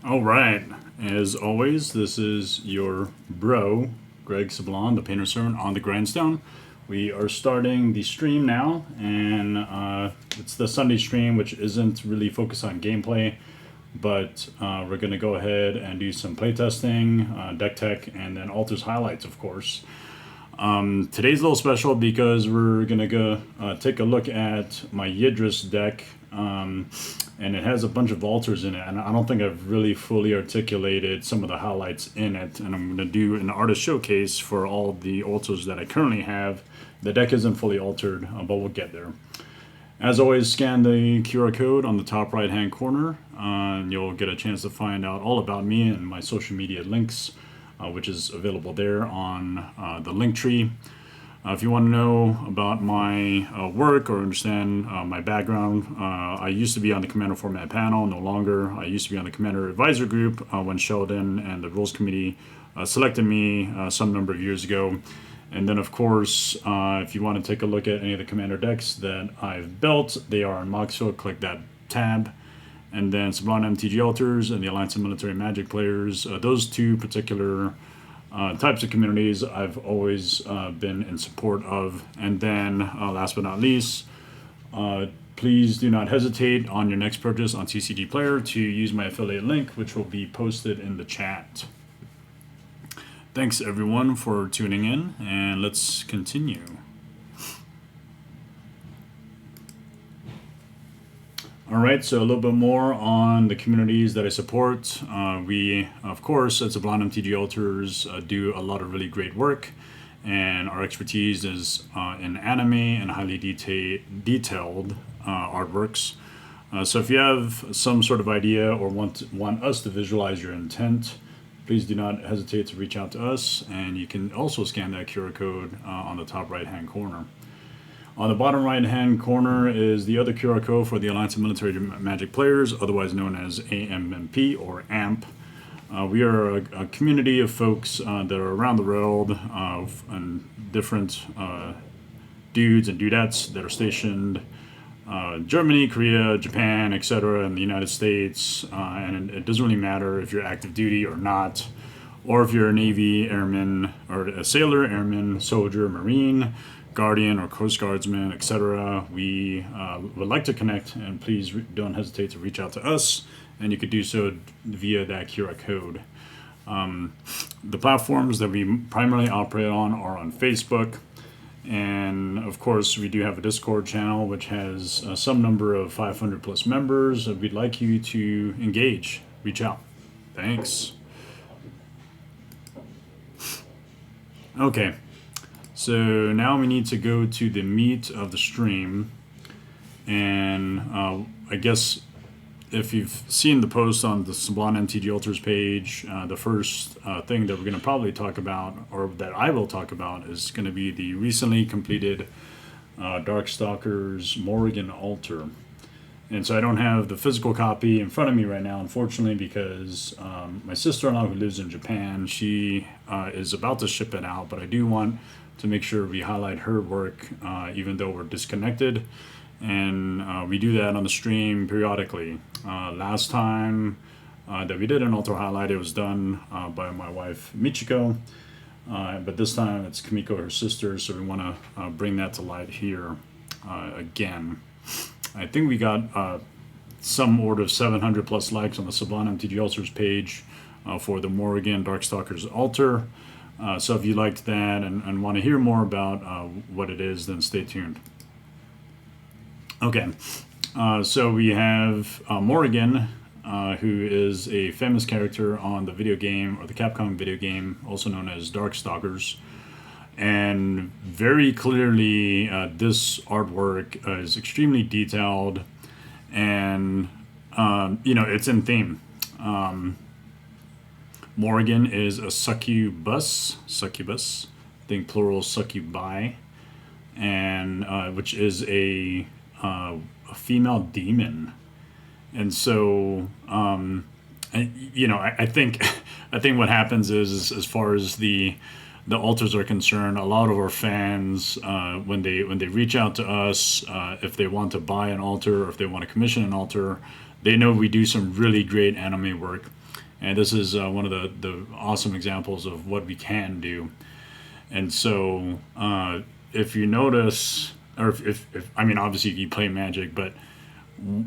All right. As always, this is your bro, Greg Sablon, the painter servant on the grindstone. We are starting the stream now, and it's the Sunday stream, which isn't really focused on gameplay, but we're going to go ahead and do some playtesting, deck tech, and then alters highlights, of course. Today's a little special because we're going to go take a look at my Yidris deck, and it has a bunch of altars in it, and I don't think I've really fully articulated some of the highlights in it, and I'm going to do an artist showcase for all the altars that I currently have. The deck isn't fully altered, but we'll get there. As always, scan the QR code on the top right hand corner, and you'll get a chance to find out all about me and my social media links, which is available there on the link tree. If you want to know about my work or understand my background, I used to be on the Commander Format panel, no longer. I used to be on the Commander Advisor Group when Sheldon and the Rules Committee selected me some number of years ago. And then, of course, if you want to take a look at any of the Commander decks that I've built, they are on Moxo. Click that tab. And then Sublime MTG Alters and the Alliance of Military Magic Players. Those two particular types of communities I've always been in support of. And then, last but not least, please do not hesitate on your next purchase on TCG Player to use my affiliate link, which will be posted in the chat. Thanks everyone for tuning in, and let's continue. All right, so a little bit more on the communities that I support. We, of course, at Sublime MTG Alters, do a lot of really great work, and our expertise is in anime and highly detailed artworks. So if you have some sort of idea or want us to visualize your intent, please do not hesitate to reach out to us, and you can also scan that QR code on the top right-hand corner. On the bottom right-hand corner is the other QR code for the Alliance of Military Magic Players, otherwise known as AMMP or AMP. We are a community of folks that are around the world and different dudes and dudettes that are stationed Germany, Korea, Japan, etc., and the United States, and it doesn't really matter if you're active duty or not, or if you're a Navy airman, or a sailor, airman, soldier, Marine, Guardian, or Coast Guardsman, etc. We would like to connect, and please don't hesitate to reach out to us, and you could do so via that QR code. The platforms that we primarily operate on are on Facebook, and of course we do have a Discord channel which has some number of 500 plus members. We'd like you to engage, reach out. Thanks. Okay, so now we need to go to the meat of the stream, and I guess if you've seen the post on the Sublime MTG Alters page, the first thing that we're going to probably talk about, or that I will talk about, is going to be the recently completed Darkstalkers Morrigan altar. And so I don't have the physical copy in front of me right now, unfortunately, because my sister-in-law, who lives in Japan, she is about to ship it out, but I do want to make sure we highlight her work, even though we're disconnected. And we do that on the stream periodically. Last time that we did an altar highlight, it was done by my wife Michiko, but this time it's Kamiko, her sister, so we want to bring that to light here again. I think we got some order of 700 plus likes on the Sublime MTG Alters page for the Morrigan Darkstalkers altar. So if you liked that and want to hear more about what it is, then stay tuned. Okay, so we have Morrigan, who is a famous character on the video game, or the Capcom video game, also known as Darkstalkers. And very clearly, this artwork is extremely detailed, and, it's in theme. Morrigan is a succubus, I think plural succubi, and which is a female demon. And so I think what happens is, as far as the altars are concerned, a lot of our fans, when they reach out to us, if they want to buy an altar or if they want to commission an altar, they know we do some really great anime work. And this is one of the awesome examples of what we can do. And so if you notice, or if I mean, obviously you play Magic, but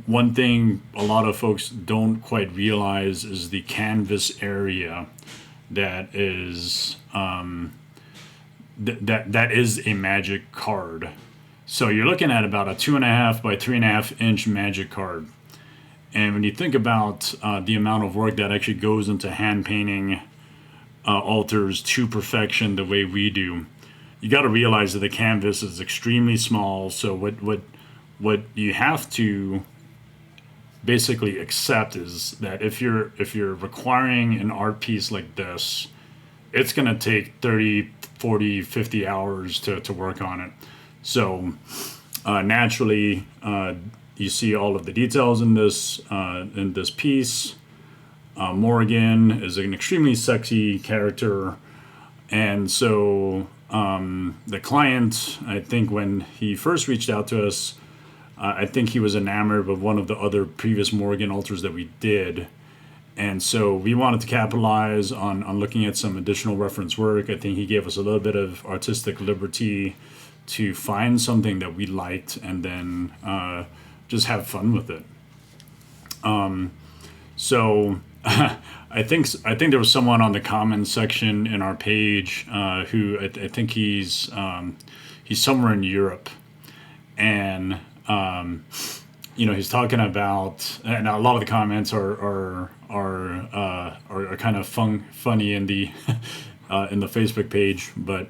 one thing a lot of folks don't quite realize is the canvas area that is that is a Magic card. So you're looking at about a 2.5 by 3.5 inch Magic card. And when you think about the amount of work that actually goes into hand painting altars to perfection the way we do, you got to realize that the canvas is extremely small. So what you have to basically accept is that if you're requiring an art piece like this, it's going to take 30, 40, 50 hours to work on it. So naturally, you see all of the details in this piece. Morrigan is an extremely sexy character, and so the client, I think when he first reached out to us, I think he was enamored with one of the other previous Morrigan altars that we did, and so we wanted to capitalize on looking at some additional reference work. I think he gave us a little bit of artistic liberty to find something that we liked and then just have fun with it. So I think there was someone on the comments section in our page who I think he's somewhere in Europe, and he's talking about, and a lot of the comments are kind of funny in the in the Facebook page, but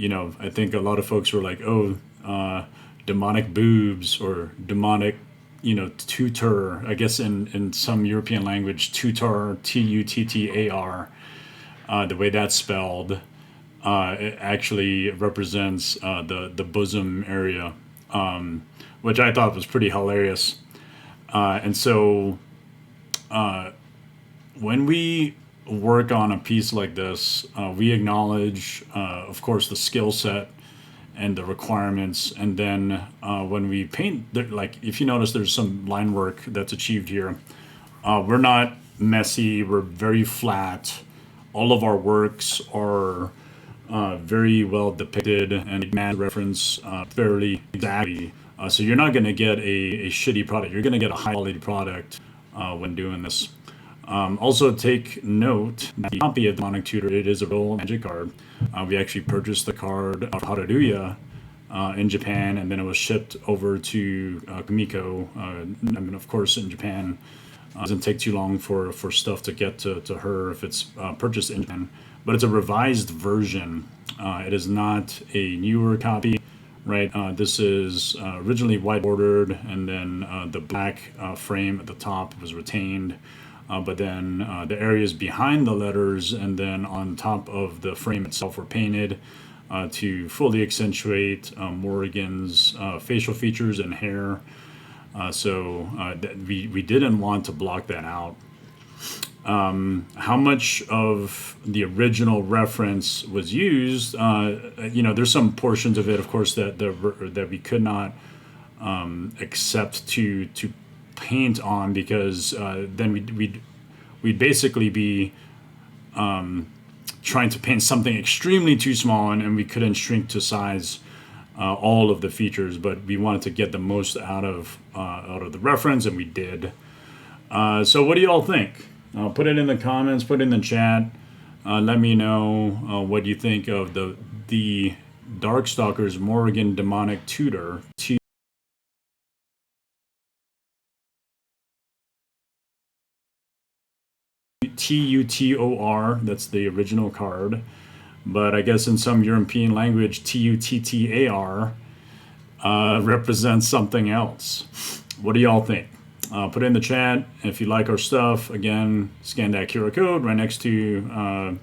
I think a lot of folks were like, oh, demonic boobs or demonic, tutor. I guess in some European language, tutor, Tuttar, the way that's spelled, it actually represents the bosom area, which I thought was pretty hilarious. And so when we work on a piece like this, we acknowledge, of course, the skill set and the requirements, and then when we paint, like if you notice, there's some line work that's achieved here. We're not messy. We're very flat. All of our works are very well depicted and reference fairly exactly. So you're not going to get a shitty product. You're going to get a high quality product when doing this. Also take note that the copy of Demonic Tutor, it is a real Magic card. We actually purchased the card of Hallelujah in Japan, and then it was shipped over to Kumiko. Of course, in Japan, it doesn't take too long for stuff to get to her if it's purchased in Japan. But it's a revised version. It is not a newer copy, right? This is originally white bordered, and then the black frame at the top was retained. But then the areas behind the letters and then on top of the frame itself were painted to fully accentuate Morrigan's facial features and hair. So we didn't want to block that out. How much of the original reference was used? There's some portions of it, of course, that we could not accept to paint on, because then we'd basically be trying to paint something extremely too small, and we couldn't shrink to size all of the features, but we wanted to get the most out of the reference, and we did. So what do you all think? Put it in the comments, put it in the chat. Let me know what you think of the Darkstalkers Morrigan Demonic Tutor. Tutor, that's the original card, but I guess in some European language, Tuttar represents something else. What do y'all think? Put it in the chat. If you like our stuff, again, scan that QR code right next to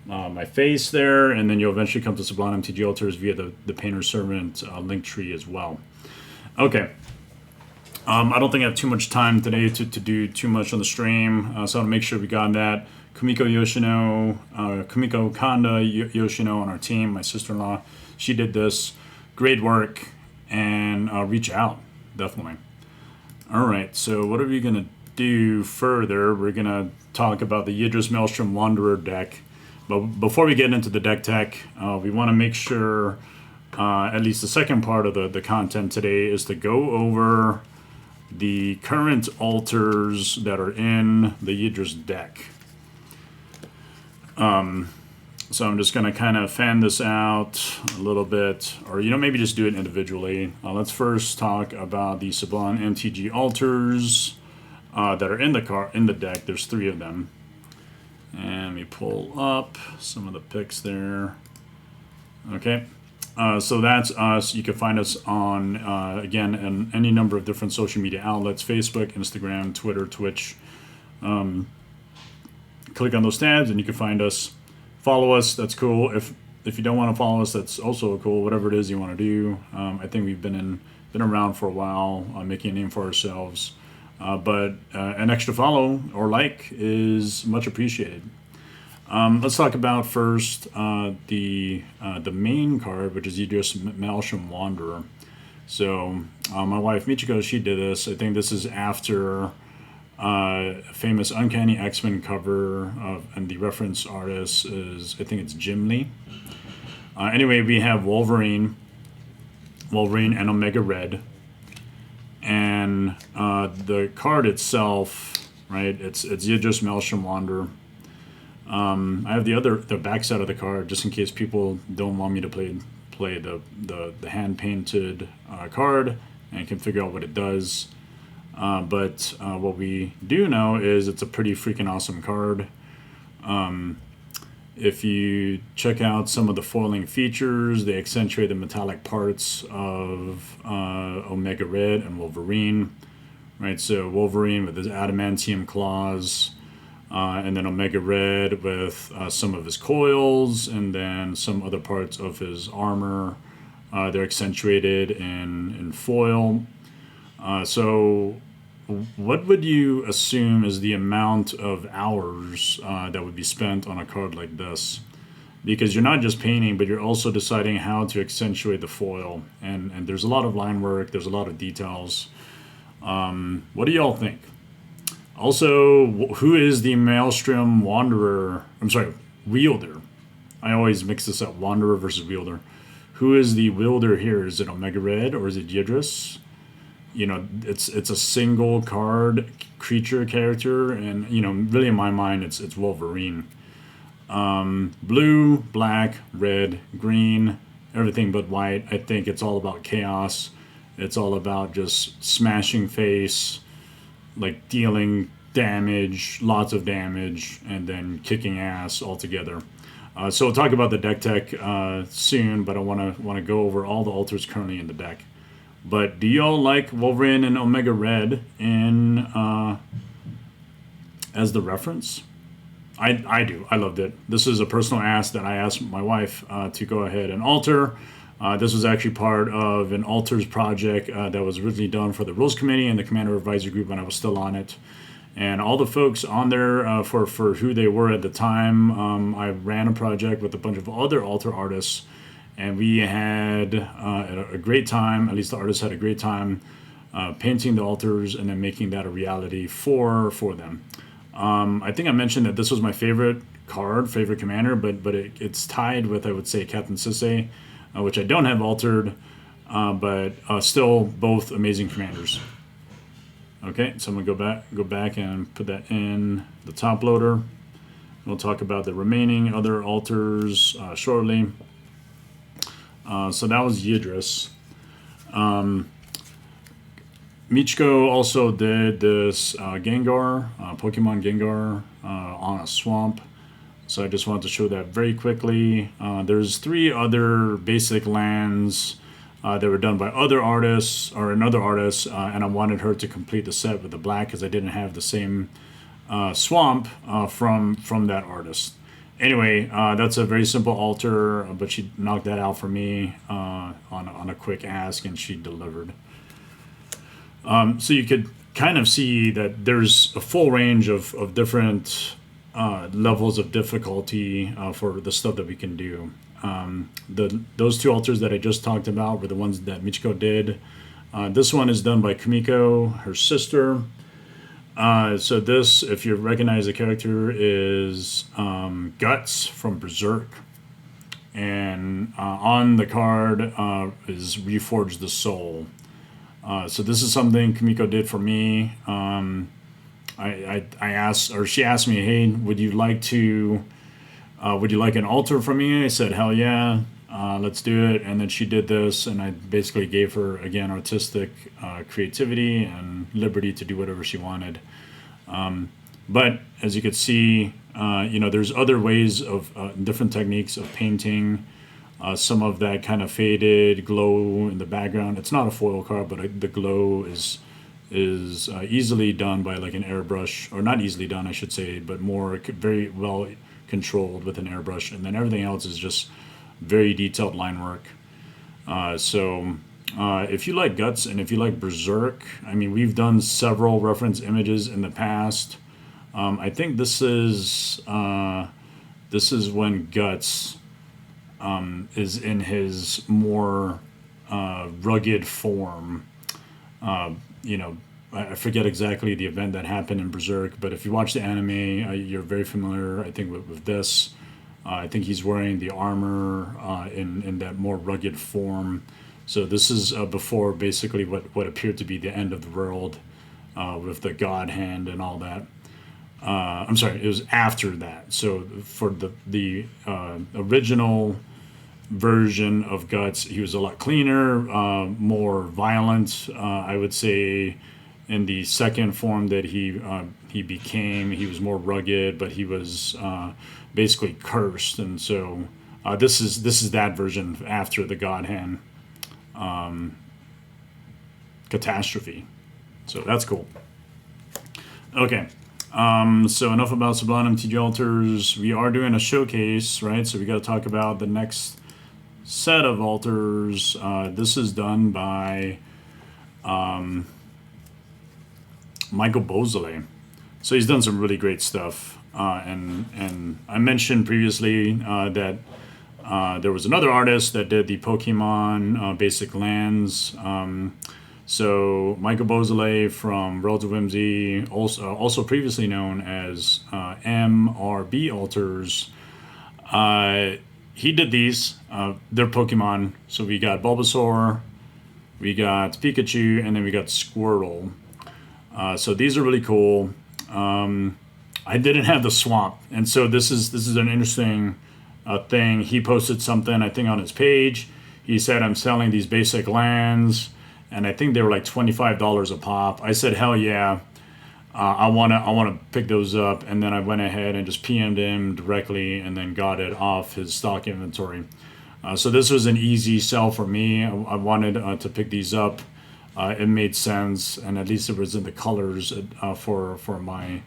my face there, and then you'll eventually come to Sublime MTG Altars via the Painter Servant link tree as well. Okay. I don't think I have too much time today to do too much on the stream, so I want to make sure we got that. Kumiko Kanda Yoshino on our team, my sister-in-law, she did this. Great work, and reach out, definitely. All right, so what are we going to do further, we're going to talk about the Yidris Maelstrom Wanderer deck. But before we get into the deck tech, we want to make sure, at least the second part of the content today is to go over the current altars that are in the Yidris deck. So I'm just going to kind of fan this out a little bit, or maybe just do it individually. Let's first talk about the Sublime MTG altars that are in the deck. There's 3 of them. And we pull up some of the picks there. Okay. So that's us. You can find us on, again, in any number of different social media outlets: Facebook, Instagram, Twitter, Twitch. Click on those tabs and you can find us. Follow us. That's cool. If you don't want to follow us, that's also cool. Whatever it is you want to do. I think we've been around for a while, making a name for ourselves. But an extra follow or like is much appreciated. Let's talk about first the main card, which is Yidris Maelstrom Wanderer. So my wife Michiko, she did this. I think this is after a famous Uncanny X-Men cover, and the reference artist is, I think it's Jim Lee. Anyway, we have Wolverine and Omega Red. And the card itself, right? It's Yidris Maelstrom Wanderer. I have the back side of the card just in case people don't want me to play the hand painted card and can figure out what it does. But what we do know is it's a pretty freaking awesome card. If you check out some of the foiling features, they accentuate the metallic parts of Omega Red and Wolverine, right? So Wolverine with his adamantium claws, and then Omega Red with some of his coils, and then some other parts of his armor. They're accentuated in foil. So what would you assume is the amount of hours that would be spent on a card like this? Because you're not just painting, but you're also deciding how to accentuate the foil. And there's a lot of line work, there's a lot of details. What do y'all think? Also, who is the Maelstrom Wanderer? Wielder. I always mix this up, Wanderer versus Wielder. Who is the wielder here? Is it Omega Red or is it Yidris? It's a single card creature character, and really in my mind it's Wolverine. Blue, black, red, green, everything but white. I think it's all about chaos. It's all about just smashing face, like dealing damage, lots of damage, and then kicking ass altogether. So we'll talk about the deck tech soon, but I want to go over all the altars currently in the deck. But do y'all like Wolverine and Omega Red as the reference? I do. I loved it. This is a personal ask that I asked my wife to go ahead and alter. This was actually part of an altars project that was originally done for the Rules Committee and the Commander Advisory Group when I was still on it. And all the folks on there, for who they were at the time, I ran a project with a bunch of other altar artists. And we had a great time, at least the artists had a great time, painting the altars and then making that a reality for them. I think I mentioned that this was my favorite commander, but it's tied with, I would say, Captain Sisse, which I don't have altered, but still both amazing commanders. Okay, so I'm going to go back and put that in the top loader. We'll talk about the remaining other altars shortly. So that was Yidris. Michiko also did this Gengar, Pokemon Gengar on a swamp. So I just wanted to show that very quickly. There's 3 other basic lands that were done by other artists or another artist, and I wanted her to complete the set with the black because I didn't have the same swamp from that artist. Anyway, that's a very simple altar, but she knocked that out for me on a quick ask, and she delivered. So you could kind of see that there's a full range of different levels of difficulty for the stuff that we can do. Those 2 altars that I just talked about were the ones that Michiko did. This one is done by Kamiko, her sister. So this, if you recognize the character, is Guts from Berserk. And on the card is Reforge the Soul. So this is something Kamiko did for me. I asked, or she asked me, hey, would you like an altar from me? I said, hell yeah, let's do it. And then she did this, and I basically gave her, again, artistic creativity and liberty to do whatever she wanted. But as you could see, there's other ways of different techniques of painting. Some of that kind of faded glow in the background. It's not a foil card, but the glow is easily done by like an airbrush, or not easily done, I should say, but very well controlled with an airbrush. And then everything else is just very detailed line work. So if you like Guts and if you like Berserk, I mean, we've done several reference images in the past. I think this is when Guts is in his more rugged form. I forget exactly the event that happened in Berserk, but if you watch the anime, you're very familiar, I think, with this. I think he's wearing the armor in that more rugged form. So this is before basically what appeared to be the end of the world with the God hand and all that. I'm sorry, it was after that. So for the original version of Guts, he was a lot cleaner, more violent. I would say in the second form that he became, he was more rugged, but he was basically cursed. And so this is that version after the God hand catastrophe. So that's cool. Okay. So enough about Sublime MTG altars. We are doing a showcase, right? So we got to talk about the next set of altars. This is done by Michael Beausoleil. So he's done some really great stuff. And I mentioned previously that there was another artist that did the Pokemon basic lands. So Michael Beausoleil from Relative Whimsy, also previously known as MRB Altars, he did these. They're Pokemon. So we got Bulbasaur, we got Pikachu, and then we got Squirtle. So these are really cool. I didn't have the swamp, and so this is an interesting thing. He posted something, I think, on his page. He said, I'm selling these basic lands, and I think they were like $25 a pop. I said, hell yeah, I wanna pick those up. And then I went ahead and just PM'd him directly and then got it off his stock inventory. So this was an easy sell for me. I wanted to pick these up. It made sense, and at least it was in the colors for my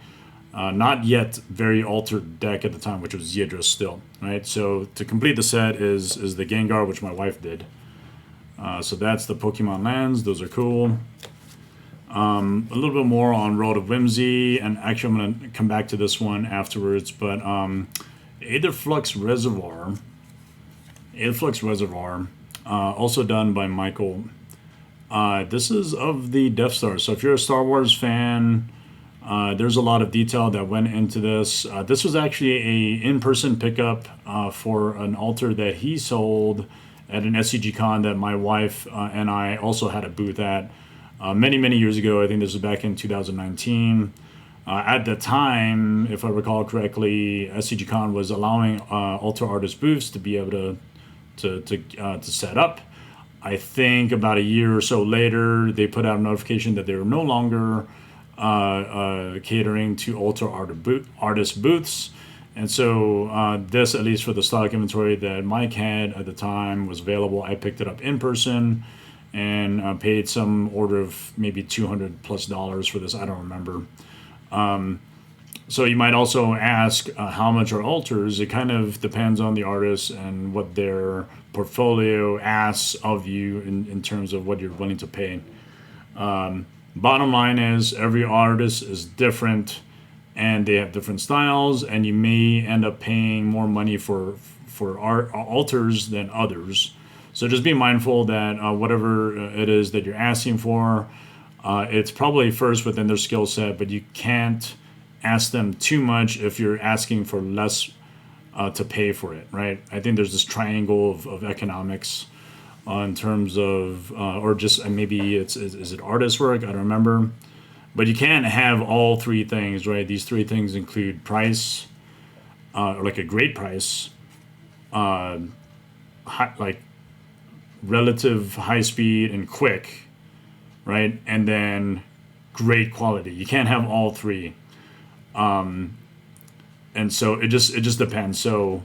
not yet very altered deck at the time, which was Yidris still, right? So to complete the set is the Gengar, which my wife did. So that's the Pokemon lands. Those are cool. A little bit more on Road of Whimsy, and actually I'm going to come back to this one afterwards, but Aetherflux Reservoir, also done by Michael. This is of the Death Star. So if you're a Star Wars fan, there's a lot of detail that went into this. This was actually a in-person pickup for an altar that he sold at an SCG Con that my wife and I also had a booth at many years ago. I think this was back in 2019. At the time, if I recall correctly, SCG Con was allowing altar artist booths to be able to set up. I think about a year or so later, they put out a notification that they were no longer catering to altar artist booths. And so this, at least for the stock inventory that Mike had at the time, was available. I picked it up in person and paid some order of maybe $200+ for this. I don't remember. So you might also ask how much are altars. It kind of depends on the artist and what their portfolio asks of you in terms of what you're willing to pay. Bottom line is every artist is different and they have different styles, and you may end up paying more money for art altars than others. So just be mindful that whatever it is that you're asking for, It's probably first within their skill set, but you can't ask them too much if you're asking for less to pay for it, right? I think there's this triangle of economics in terms of, or just maybe is it artist work? I don't remember. But you can't have all three things, right? These three things include price, like a great price, like relative high speed and quick, right? And then great quality. You can't have all three. And so it just depends. So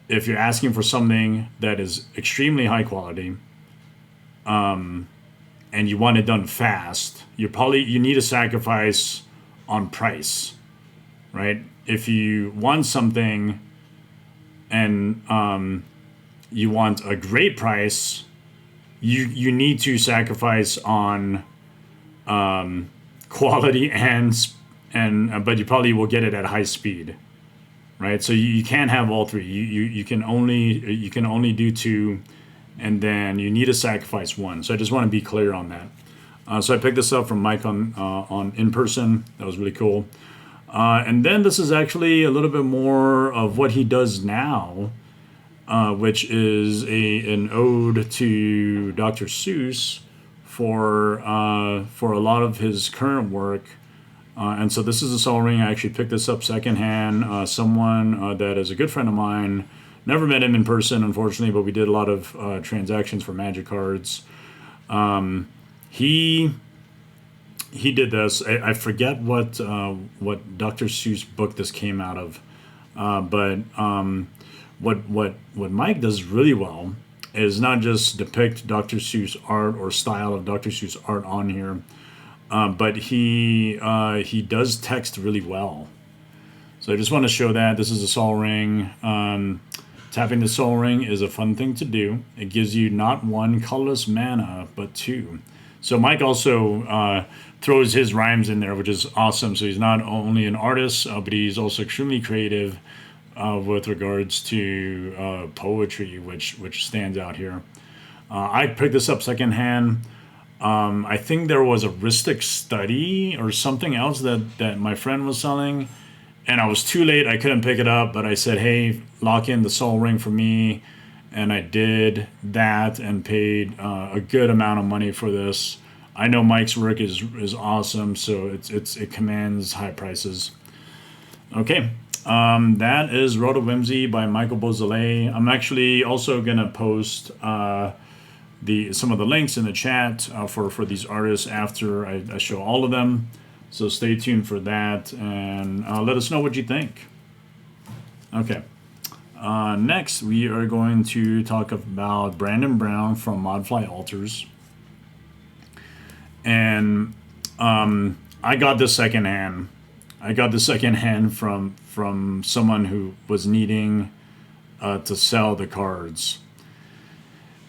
if you're asking for something that is extremely high quality, and you want it done fast, you need a sacrifice on price, right? If you want something and you want a great price, you need to sacrifice on quality and but you probably will get it at high speed, right? So you can't have all three. You can only do two, and then you need to sacrifice one. So I just want to be clear on that. So I picked this up from Mike on in person. That was really cool. And then this is actually a little bit more of what he does now, which is an ode to Dr. Seuss for a lot of his current work. And so this is a Sol Ring. I actually picked this up secondhand. Someone that is a good friend of mine. Never met him in person, unfortunately, but we did a lot of transactions for Magic cards. He did this. I forget what Dr. Seuss book this came out of, but what Mike does really well is not just depict Dr. Seuss art or style of Dr. Seuss art on here, but he does text really well. So I just want to show that. This is a Sol Ring. Tapping the Sol Ring is a fun thing to do. It gives you not one colorless mana, but two. So Mike also throws his rhymes in there, which is awesome. So he's not only an artist, but he's also extremely creative with regards to poetry, which stands out here. I picked this up secondhand. I think there was a Ristic Study or something else that my friend was selling, and I was too late. I couldn't pick it up, but I said, hey, lock in the Sol Ring for me. And I did that and paid a good amount of money for this. I know Mike's work is awesome, so it commands high prices. Okay, that is Road of Whimsy by Michael Beausoleil. I'm actually also gonna post some of the links in the chat for these artists after I show all of them. So stay tuned for that, and let us know what you think. Okay. Next, we are going to talk about Brandon Brown from Modfly Altars. And I got this secondhand. I got this secondhand from someone who was needing to sell the cards.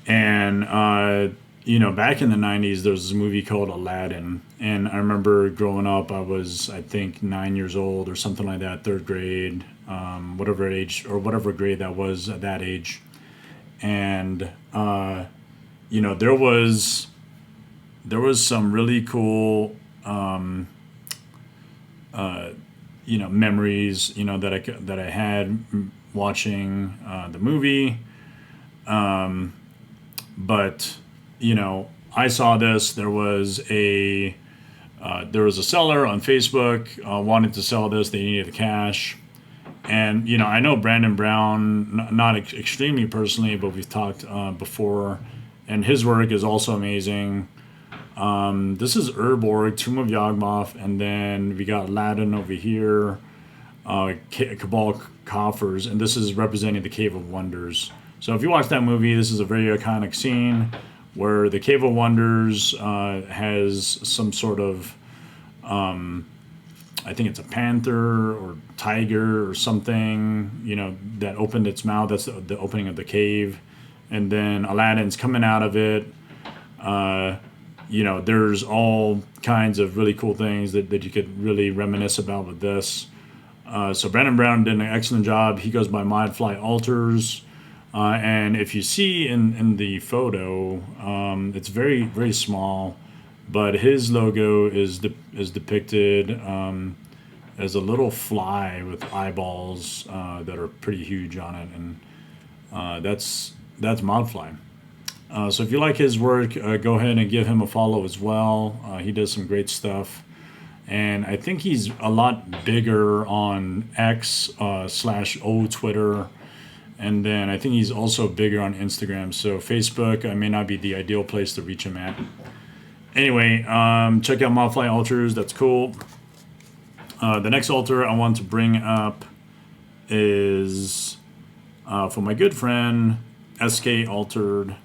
And, back in the 90s, there was this movie called Aladdin. And I remember growing up, I was, I think, 9 years old or something like that, third grade. Whatever age or whatever grade that was at that age, and there was some really cool memories that I had watching the movie, but I saw this. There was a seller on Facebook wanted to sell this. They needed the cash. And, I know Brandon Brown, not extremely personally, but we've talked before, and his work is also amazing. This is Urborg, Tomb of Yawgmoth, and then we got Aladdin over here, Cabal Coffers, and this is representing the Cave of Wonders. So if you watch that movie, this is a very iconic scene where the Cave of Wonders has some sort of... I think it's a panther or tiger or something, that opened its mouth. That's the opening of the cave. And then Aladdin's coming out of it. There's all kinds of really cool things that you could really reminisce about with this. So Brandon Brown did an excellent job. He goes by Modfly Altars. And if you see in the photo, it's very, very small. but his logo is depicted as a little fly with eyeballs that are pretty huge on it, and that's Modfly. So if you like his work, go ahead and give him a follow as well. He does some great stuff. And I think he's a lot bigger on X / old Twitter. And then I think he's also bigger on Instagram. So Facebook may not be the ideal place to reach him at. Anyway, check out Modfly Altars. That's cool. The next altar I want to bring up is for my good friend SK Altered.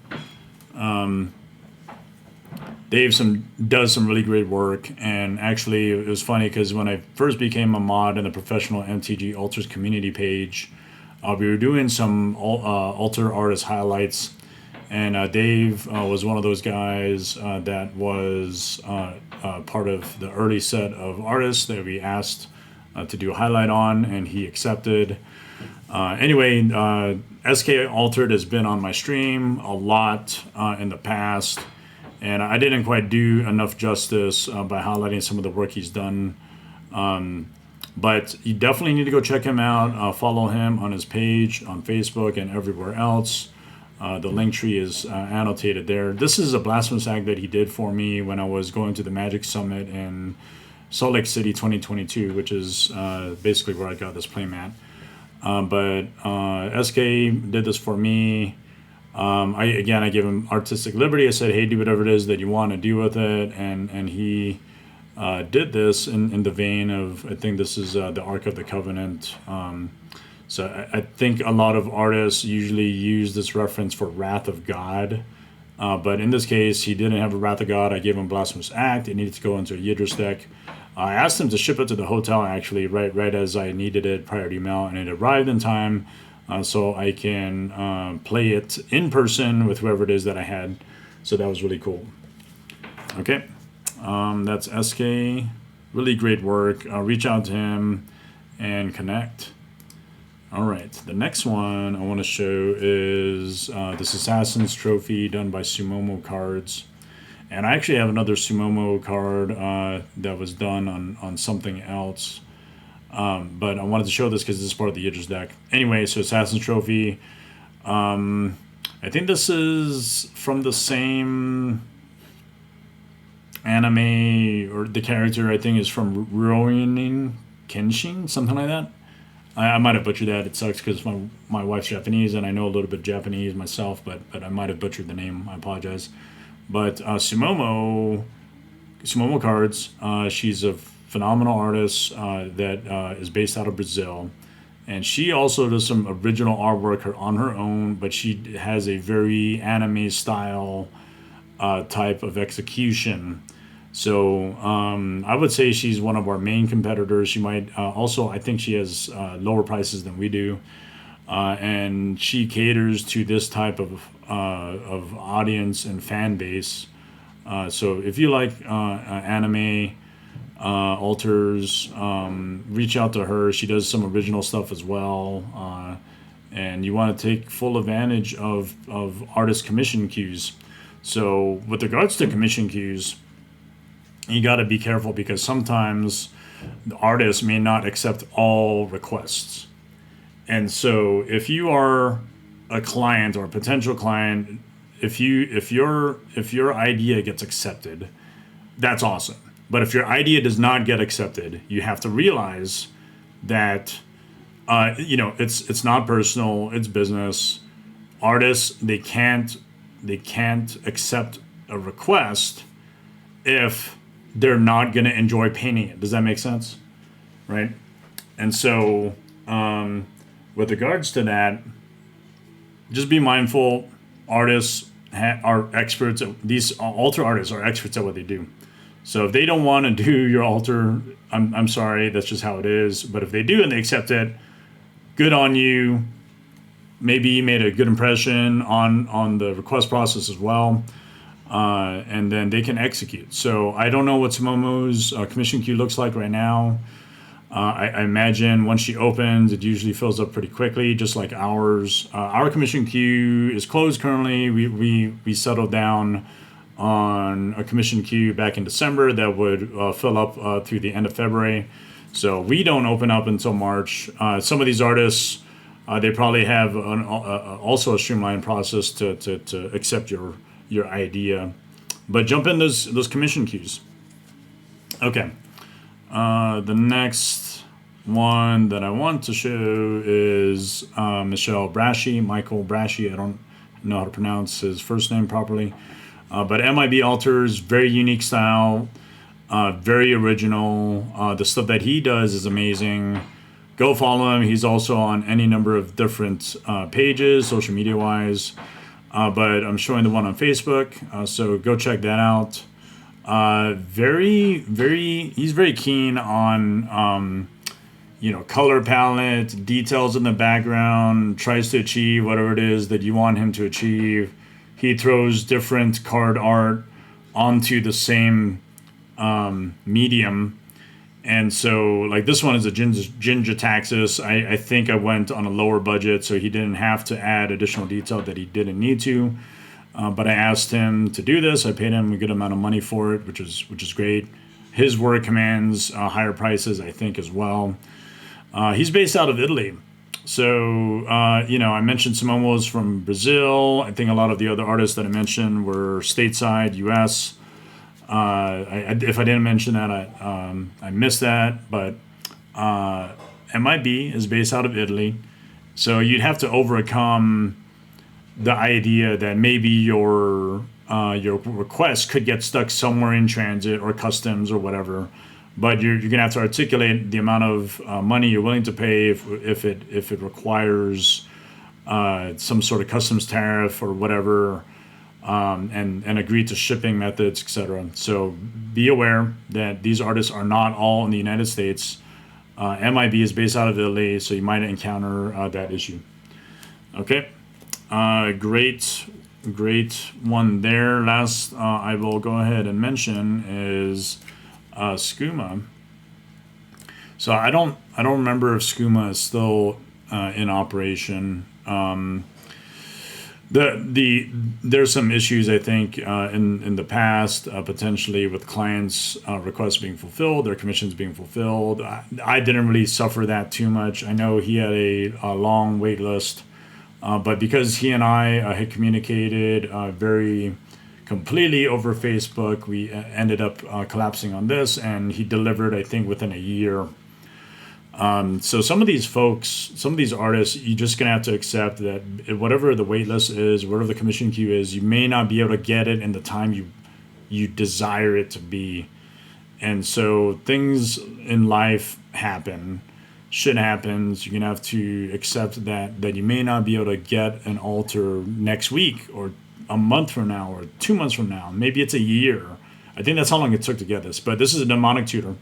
Dave does some really great work, and actually it was funny because when I first became a mod in the professional MTG Altars community page, we were doing some altar artist highlights, and Dave was one of those guys that was part of the early set of artists that we asked to do a highlight on, and he accepted. Anyway, SK Altered has been on my stream a lot in the past, and I didn't quite do enough justice by highlighting some of the work he's done. But you definitely need to go check him out. Follow him on his page on Facebook and everywhere else. The link tree is annotated there. This is a Blasphemous Act that he did for me when I was going to the Magic Summit in Salt Lake City 2022, which is basically where I got this playmat. But SK did this for me. I gave him artistic liberty. I said, hey, do whatever it is that you want to do with it. And he did this in the vein of, I think this is the Ark of the Covenant. So I think a lot of artists usually use this reference for Wrath of God. But in this case, he didn't have a Wrath of God. I gave him Blasphemous Act. It needed to go into a Yidris deck. I asked him to ship it to the hotel, actually, right as I needed it, prior to email, and it arrived in time. So I can play it in person with whoever it is that I had. So that was really cool. Okay, that's SK. Really great work. Reach out to him and connect. All right, the next one I want to show is this Assassin's Trophy done by Sumomo Cards. And I actually have another Sumomo card that was done on something else. But I wanted to show this because this is part of the Yidris deck. Anyway, so Assassin's Trophy. I think this is from the same anime, or the character I think is from Rurouni Kenshin, something like that. I might have butchered that. It sucks because my wife's Japanese and I know a little bit Japanese myself, but I might have butchered the name. I apologize. But Sumomo Cards, she's a phenomenal artist that is based out of Brazil. And she also does some original artwork on her own, but she has a very anime style type of execution. So I would say she's one of our main competitors. She might also, I think she has lower prices than we do. And she caters to this type of audience and fan base. So if you like anime altars, reach out to her. She does some original stuff as well. And you want to take full advantage of artist commission queues. So with regards to commission queues, you got to be careful because sometimes the artist may not accept all requests. And so if you are a client or a potential client, if your idea gets accepted, that's awesome. But if your idea does not get accepted, you have to realize that it's not personal, it's business. Artists, they can't accept a request if they're not going to enjoy painting it. Does that make sense? Right? And so with regards to that, just be mindful. Artists are experts. These altar artists are experts at what they do. So if they don't want to do your altar, I'm sorry. That's just how it is. But if they do and they accept it, good on you. Maybe you made a good impression on the request process as well. And then they can execute. So I don't know what Sumomo's commission queue looks like right now. I imagine once she opens, it usually fills up pretty quickly, just like ours. Our commission queue is closed currently. We settled down on a commission queue back in December that would fill up through the end of February. So we don't open up until March. Some of these artists, they probably have also a streamlined process to accept your idea. But jump in those commission queues. Okay. The next one that I want to show is Michael Braschi. I don't know how to pronounce his first name properly. But MIB Altars, very unique style, very original. The stuff that he does is amazing. Go follow him. He's also on any number of different pages, social media wise. But I'm showing the one on Facebook, so go check that out. He's very keen on, color palette, details in the background, tries to achieve whatever it is that you want him to achieve. He throws different card art onto the same medium. And so, like, this one is a Ginger Taxis. I think I went on a lower budget, so he didn't have to add additional detail that he didn't need to. But I asked him to do this. I paid him a good amount of money for it, which is great. His work commands higher prices, I think, as well. He's based out of Italy. So, I mentioned Simone was from Brazil. I think a lot of the other artists that I mentioned were stateside, U.S., if I didn't mention that, I missed that. But MIB is based out of Italy, so you'd have to overcome the idea that maybe your request could get stuck somewhere in transit or customs or whatever. But you're gonna have to articulate the amount of money you're willing to pay if it requires some sort of customs tariff or whatever. And agree to shipping methods, etc. So be aware that these artists are not all in the United States. MIB is based out of Italy, so you might encounter that issue. Okay, great one there. Last I will go ahead and mention is Skooma. So I don't remember if Skooma is still in operation. There's some issues, I think, in the past, potentially with clients' requests being fulfilled, their commissions being fulfilled. I didn't really suffer that too much. I know he had a long wait list, but because he and I had communicated very completely over Facebook, we ended up collapsing on this, and he delivered, I think, within a year. So some of these folks, some of these artists, you're just going to have to accept that whatever the wait list is, whatever the commission queue is, you may not be able to get it in the time you desire it to be. And so things in life happen, shit happens. You're going to have to accept that you may not be able to get an altar next week or a month from now or 2 months from now. Maybe it's a year. I think that's how long it took to get this. But this is a demonic tutor.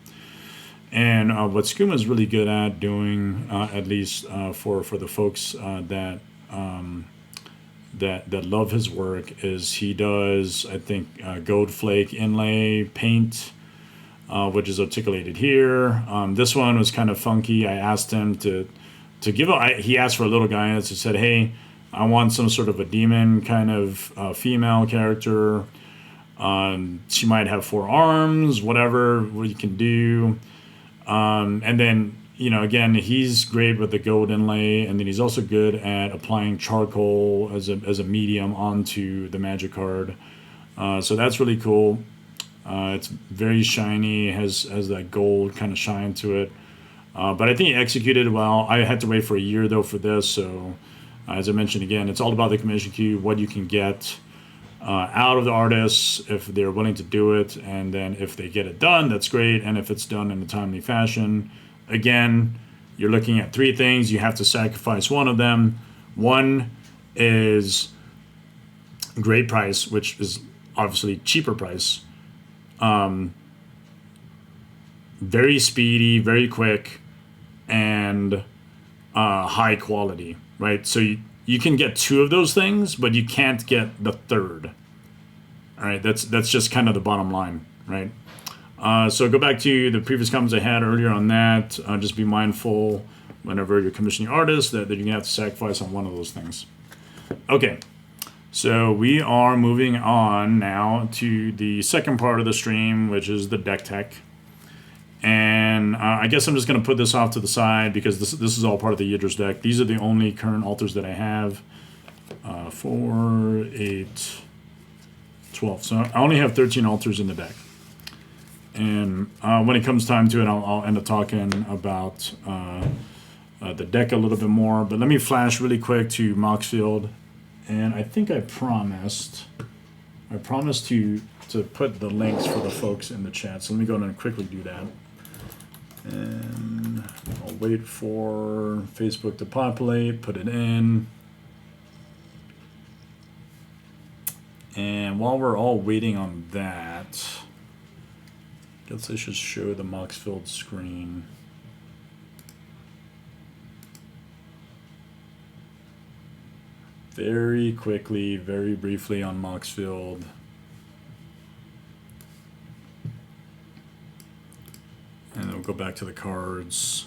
And what Skooma is really good at doing, at least for the folks that love his work, is he does, I think, gold flake inlay paint, which is articulated here. This one was kind of funky. I asked him to give he asked for a little guidance. He said, "Hey, I want some sort of a demon kind of female character. She might have 4 arms, whatever you can do." And then, again, he's great with the gold inlay, and then he's also good at applying charcoal as a medium onto the magic card. So that's really cool. It's very shiny, has that gold kind of shine to it. But I think he executed well. I had to wait for a year, though, for this. So, as I mentioned again, it's all about the commission queue, what you can get out of the artists if they're willing to do it, and then if they get it done, that's great. And if it's done in a timely fashion, again, you're looking at 3 things. You have to sacrifice one of them. One is great price, which is obviously cheaper price. Very speedy, very quick, and high quality, right? So you can get 2 of those things, but you can't get the 3rd. All right, that's just kind of the bottom line, right? So go back to the previous comments I had earlier on that. Just be mindful whenever you're commissioning artists that you're going to have to sacrifice on one of those things. Okay, So we are moving on now to the second part of the stream, which is the deck tech. And I guess I'm just going to put this off to the side because this is all part of the Yidris deck. These are the only current altars that I have. 4, 8, 12. So I only have 13 altars in the deck. And when it comes time to it, I'll end up talking about the deck a little bit more. But let me flash really quick to Moxfield. And I think I promised to put the links for the folks in the chat. So let me go ahead and quickly do that. And I'll wait for Facebook to populate, put it in. And while we're all waiting on that, I guess I should show the Moxfield screen. Very quickly, very briefly on Moxfield. And then we'll go back to the cards.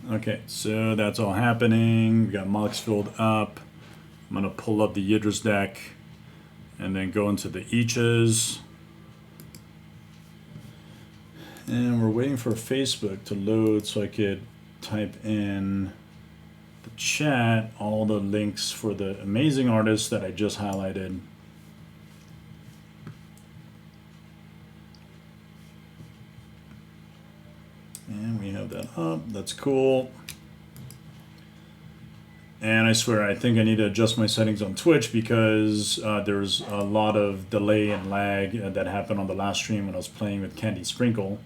Okay, so that's all happening. We got Moxfield up. I'm gonna pull up the Yidris deck and then go into the Ichas. And we're waiting for Facebook to load so I could type in the chat all the links for the amazing artists that I just highlighted. And we have that up. That's cool. And I swear, I think I need to adjust my settings on Twitch because there's a lot of delay and lag that happened on the last stream when I was playing with Candy Sprinkle.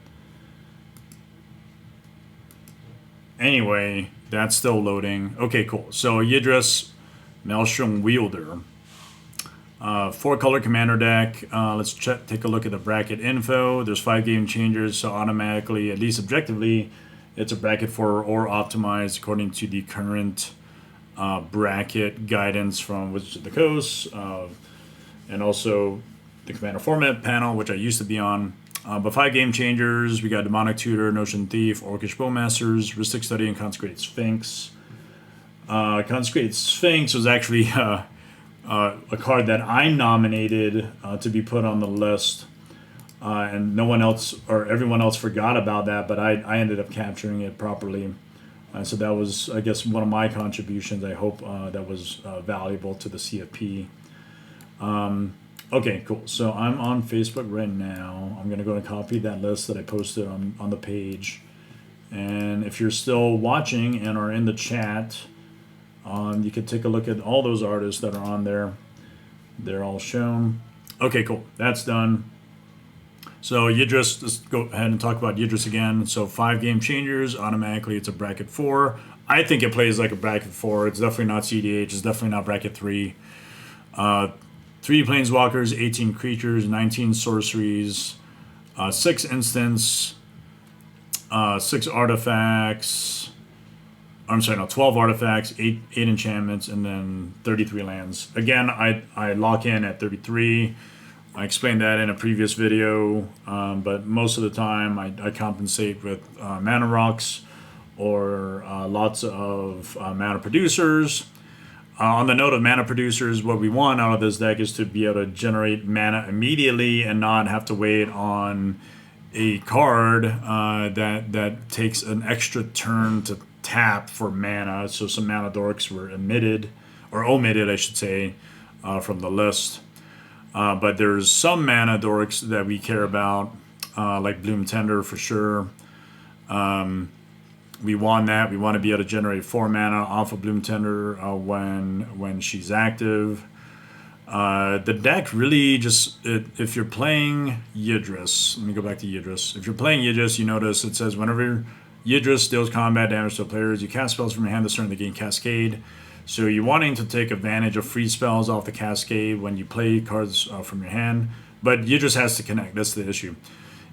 Anyway, that's still loading. Okay, cool. So Yidris, Maelstrom Wielder. 4-color commander deck. Let's take a look at the bracket info. There's 5 game changers, so automatically, at least objectively, it's a bracket 4 or optimized according to the current bracket guidance from Wizards of the Coast, and also the commander format panel, which I used to be on. But 5 game changers, we got Demonic Tutor, Notion Thief, Orcish Bowmasters, Rhystic Study, and Consecrated Sphinx. Consecrated Sphinx was actually a card that I nominated to be put on the list, and no one else or everyone else forgot about that, but I ended up capturing it properly. So that was, I guess, one of my contributions. I hope that was valuable to the CFP. Okay, cool. So I'm on Facebook right now. I'm going to go and copy that list that I posted on the page. And if you're still watching and are in the chat, you can take a look at all those artists that are on there. They're all shown. Okay, cool. That's done. So Yidris, let's go ahead and talk about Yidris again. So 5 game changers, automatically it's a bracket 4. I think it plays like a bracket 4. It's definitely not CDH. It's definitely not bracket 3. 3 planeswalkers, 18 creatures, 19 sorceries, 6 instants, 6 artifacts. I'm sorry, no, 12 artifacts, 8 enchantments, and then 33 lands. Again, I lock in at 33. I explained that in a previous video, but most of the time I compensate with mana rocks or lots of mana producers. On the note of mana producers, what we want out of this deck is to be able to generate mana immediately and not have to wait on a card that takes an extra turn to tap for mana. So some mana dorks were omitted, I should say, from the list. But there's some mana dorks that we care about, like Bloom Tender for sure. We want that. We want to be able to generate 4 mana off of Bloom Tender when she's active. The deck really just, if you're playing Yidris, let me go back to Yidris. If you're playing Yidris, you notice it says whenever Yidris deals combat damage to players, you cast spells from your hand to start the game Cascade. So you're wanting to take advantage of free spells off the Cascade when you play cards from your hand. But Yidris has to connect. That's the issue.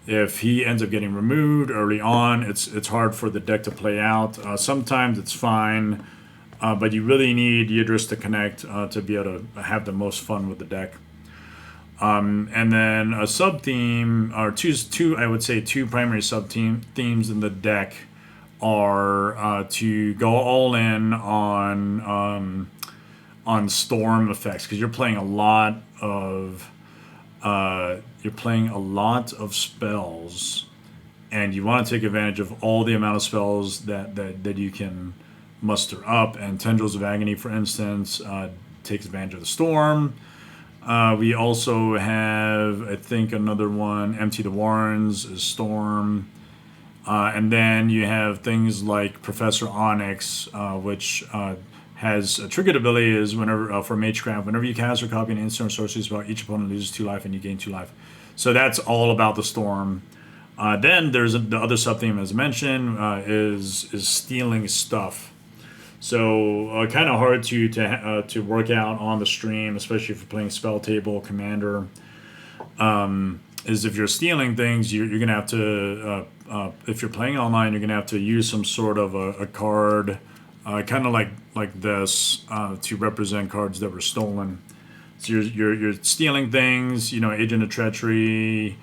If he ends up getting removed early on, it's hard for the deck to play out. Sometimes it's fine but you really need Yidris to connect to be able to have the most fun with the deck. And then a sub theme, or two, I would say two primary sub themes in the deck are to go all in on storm effects, because you're playing a lot of spells, and you want to take advantage of all the amount of spells that you can muster up. And Tendrils of Agony, for instance, takes advantage of the storm. We also have, I think, another one, Empty the Warrens is storm. And then you have things like Professor Onyx, which has a triggered ability is whenever for Magecraft, whenever you cast or copy an instant or sorcery spell, each opponent loses 2 life and you gain 2 life. So that's all about the storm. Then there's the other sub theme, as mentioned, is stealing stuff. So kind of hard to work out on the stream, especially if you're playing Spell Table Commander. Is if you're stealing things, you're gonna have to. If you're playing online, you're gonna have to use some sort of a card, kind of like this, to represent cards that were stolen. So you're stealing things. Agent of Treachery.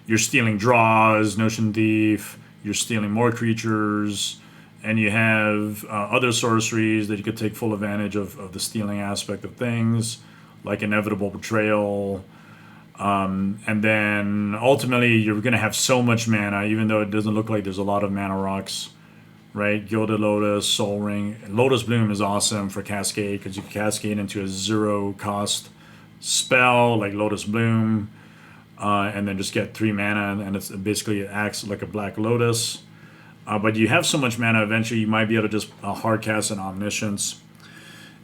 You're stealing draws, Notion Thief. You're stealing more creatures. And you have other sorceries that you could take full advantage of the stealing aspect of things, like Inevitable Betrayal. And then ultimately you're going to have so much mana, even though it doesn't look like there's a lot of mana rocks, right? Gilded Lotus, Soul Ring. Lotus Bloom is awesome for Cascade, because you can Cascade into a 0-cost spell like Lotus Bloom, and then just get 3 mana, and it acts like a Black Lotus. But you have so much mana, eventually you might be able to just hard cast an Omniscience.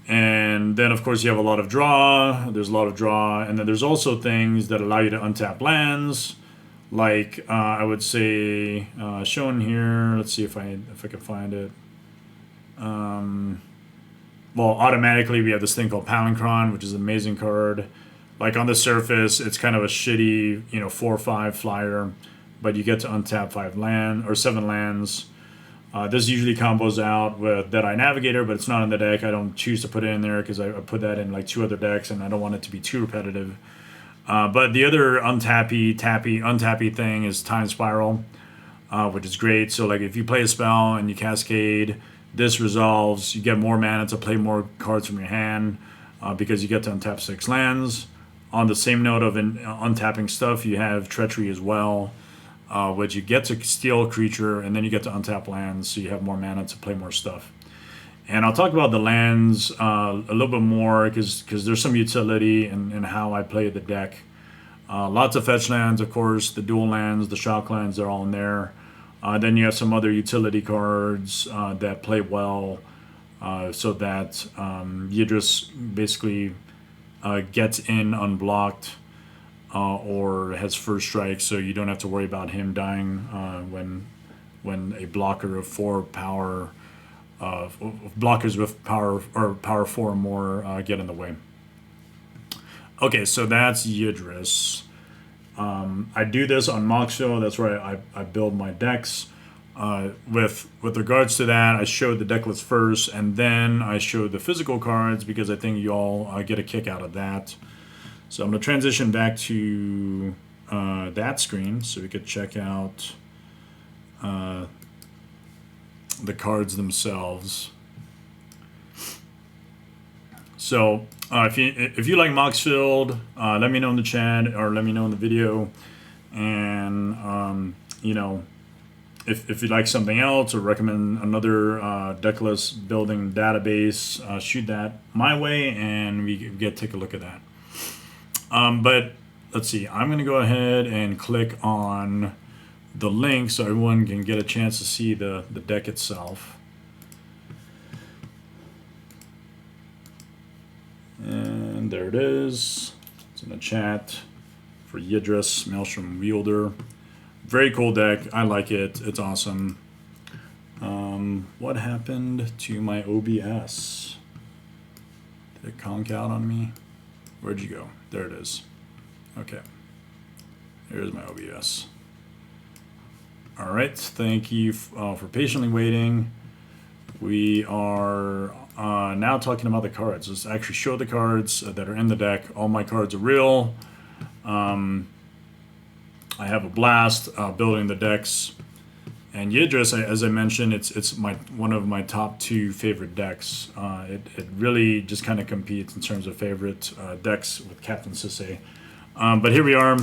And then, of course, you have a lot of draw. There's a lot of draw. And then there's also things that allow you to untap lands. Like, I would say, shown here. Let's see if I can find it. Well, automatically, we have this thing called Palinchron, which is an amazing card. Like, on the surface, it's kind of a shitty, 4/5 flyer. But you get to untap 7 lands. This usually combos out with Deadeye Navigator, but it's not in the deck. I don't choose to put it in there because I put that in like 2 other decks, and I don't want it to be too repetitive. But the other untappy thing is Time Spiral, which is great. So like if you play a spell and you Cascade, this resolves. You get more mana to play more cards from your hand, because you get to untap 6 lands. On the same note of untapping stuff, you have Treachery as well, which you get to steal a creature, and then you get to untap lands, so you have more mana to play more stuff. And I'll talk about the lands a little bit more, because there's some utility in how I play the deck. Lots of fetch lands, of course, the dual lands, the shock lands, they're all in there. Then you have some other utility cards that play well, so that Yidris basically gets in unblocked, or has first strike, so you don't have to worry about him dying when a blocker of 4 power, blockers with power 4 or more get in the way. Okay, so that's Yidris. I do this on Moxio. That's where I build my decks. With regards to that, I showed the deck list first, and then I showed the physical cards, because I think you all get a kick out of that. So I'm going to transition back to that screen so we could check out the cards themselves. So if you like Moxfield, let me know in the chat, or let me know in the video. And if you'd like something else, or recommend another deck list building database, shoot that my way, and we get take a look at that. But let's see, I'm going to go ahead and click on the link so everyone can get a chance to see the deck itself. And there it is. It's in the chat for Yidris, Maelstrom Wielder. Very cool deck. I like it. It's awesome. What happened to my OBS? Did it conk out on me? Where'd you go? There it is. Okay. Here's my OBS. All right. Thank you for patiently waiting. we are now talking about the cards. Let's actually show the cards that are in the deck. All my cards are real. I have a blast building the decks. And Yidris, as I mentioned, it's one of my top 2 favorite decks. It really just kind of competes in terms of favorite decks with Captain Sisse. But here we are.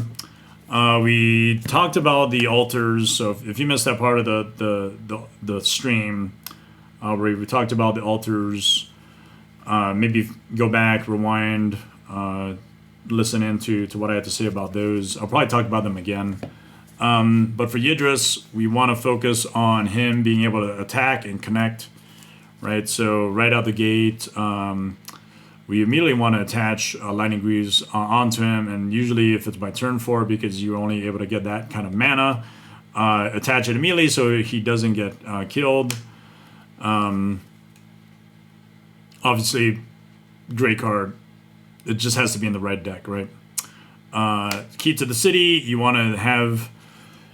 We talked about the altars. So if you missed that part of the stream, where we talked about the altars, maybe go back, rewind, listen into what I had to say about those. I'll probably talk about them again. But for Yidris, we want to focus on him being able to attack and connect, right? So right out the gate, we immediately want to attach Lightning Greaves onto him, and usually if it's by turn 4, because you're only able to get that kind of mana, attach it immediately so he doesn't get killed. Obviously, great card. It just has to be in the right deck, right? Key to the City, you want to have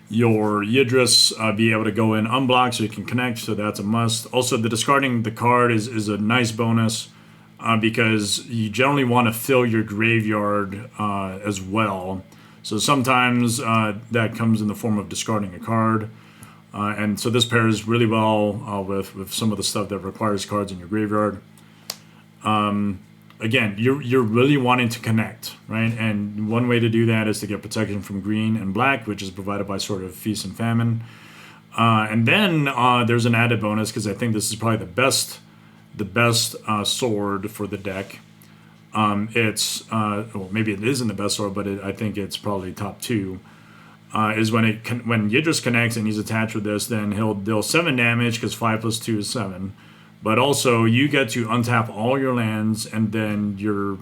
your Yidris be able to go in unblocked so you can connect, so that's a must. Also, the discarding the card is a nice bonus because you generally want to fill your graveyard as well. So sometimes that comes in the form of discarding a card. And so this pairs really well with some of the stuff that requires cards in your graveyard. Again, you're really wanting to connect, right? And one way to do that is to get protection from green and black, which is provided by sort of Feast and Famine. And then there's an added bonus, because I think this is probably the best sword for the deck. It's well, maybe it isn't the best sword, but I think it's probably top 2. Is when Yidris connects and he's attached with this, then he'll deal 7 damage, because 5 plus 2 is 7. But also, you get to untap all your lands, and then your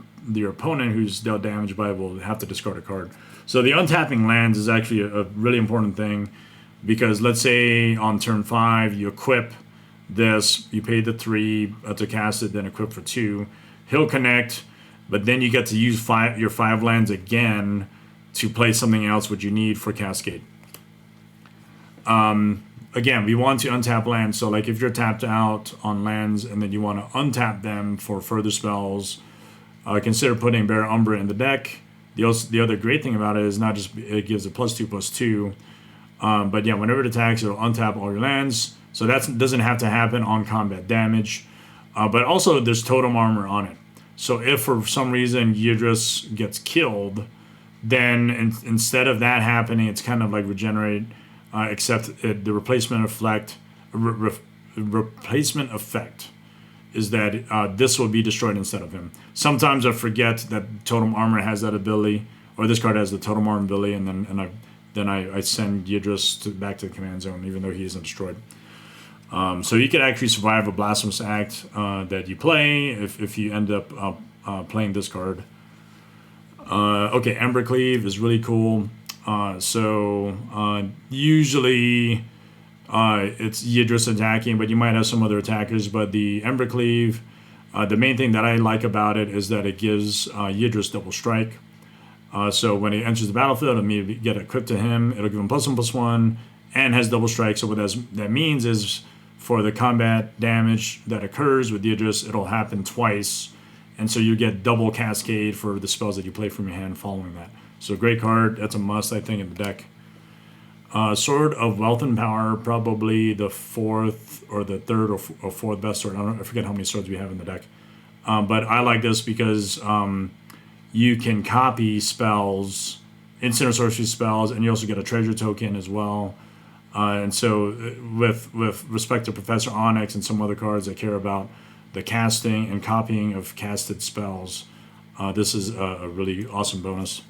opponent who's dealt damage by will have to discard a card. So the untapping lands is actually a really important thing, because let's say on turn 5 you equip this, you pay the 3 to cast it, then equip for 2. He'll connect, but then you get to use your 5 lands again to play something else which you need for Cascade. Again, we want to untap lands, so like if you're tapped out on lands and then you want to untap them for further spells, consider putting Bear Umbra in the deck. The other great thing about it is not just it gives a +2/+2, but yeah, whenever it attacks, it'll untap all your lands. So that doesn't have to happen on combat damage, but also there's totem armor on it. So if for some reason Yidris gets killed, then instead of that happening, it's kind of like regenerate. Except the replacement effect is that this will be destroyed instead of him. Sometimes I forget that Totem Armor has that ability, or this card has the Totem Armor ability, and then I send Yidris back to the command zone, even though he isn't destroyed. So you can actually survive a Blasphemous Act that you play if you end up playing this card. Okay, Embercleave is really cool. Usually it's Yidris attacking, but you might have some other attackers. But the Embercleave, the main thing that I like about it is that it gives Yidris double strike. So when he enters the battlefield, it'll immediately get equipped to him. It'll give him +1/+1 and has double strike. So what that means is for the combat damage that occurs with Yidris, it'll happen twice. And so you get double cascade for the spells that you play from your hand following that. So great card. That's a must, I think, in the deck. Sword of Wealth and Power, probably the 4th or the 3rd or 4th best sword. I forget how many swords we have in the deck. But I like this because you can copy spells, instant or sorcery spells, and you also get a treasure token as well. And so with respect to Professor Onyx and some other cards that care about the casting and copying of casted spells, this is a really awesome bonus.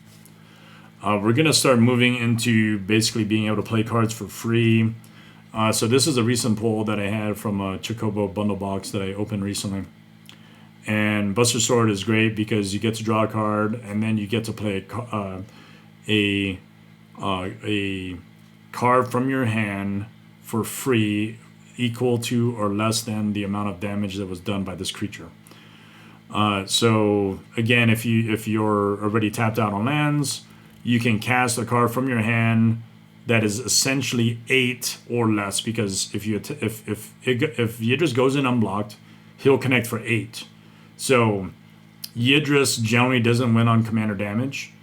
We're going to start moving into basically being able to play cards for free. So this is a recent pull that I had from a Chocobo bundle box that I opened recently. And Buster Sword is great because you get to draw a card, and then you get to play a card from your hand for free, equal to or less than the amount of damage that was done by this creature. So again, if you're already tapped out on lands, you can cast a card from your hand that is essentially 8 or less, because if Yidris goes in unblocked, he'll connect for 8. So Yidris generally doesn't win on commander damage,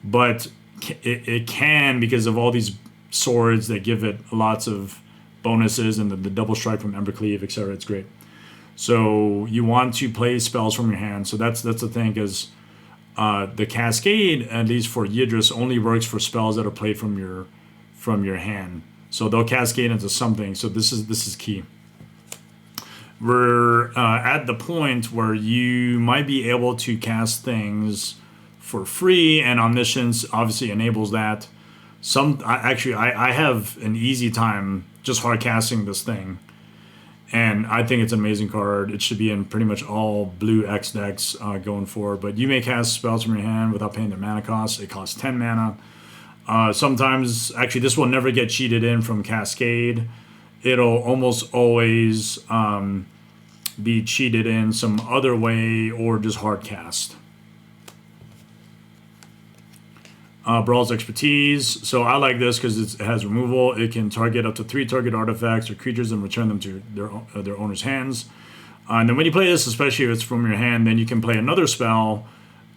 but it can, because of all these swords that give it lots of bonuses, and the double strike from Embercleave, etc. It's great. So you want to play spells from your hand. So that's the thing, is the Cascade, at least for Yidris, only works for spells that are played from your hand. So they'll cascade into something. So this is key. We're at the point where you might be able to cast things for free, and Omniscience obviously enables that. I have an easy time just hard casting this thing, and I think it's an amazing card. It should be in pretty much all blue X decks going forward. But you may cast spells from your hand without paying their mana cost. It costs 10 mana. Sometimes, actually, this will never get cheated in from Cascade. It'll almost always be cheated in some other way, or just hard cast. Brawl's Expertise. So I like this because it has removal. It can target up to 3 target artifacts or creatures and return them to their owner's hands. And then when you play this, especially if it's from your hand, then you can play another spell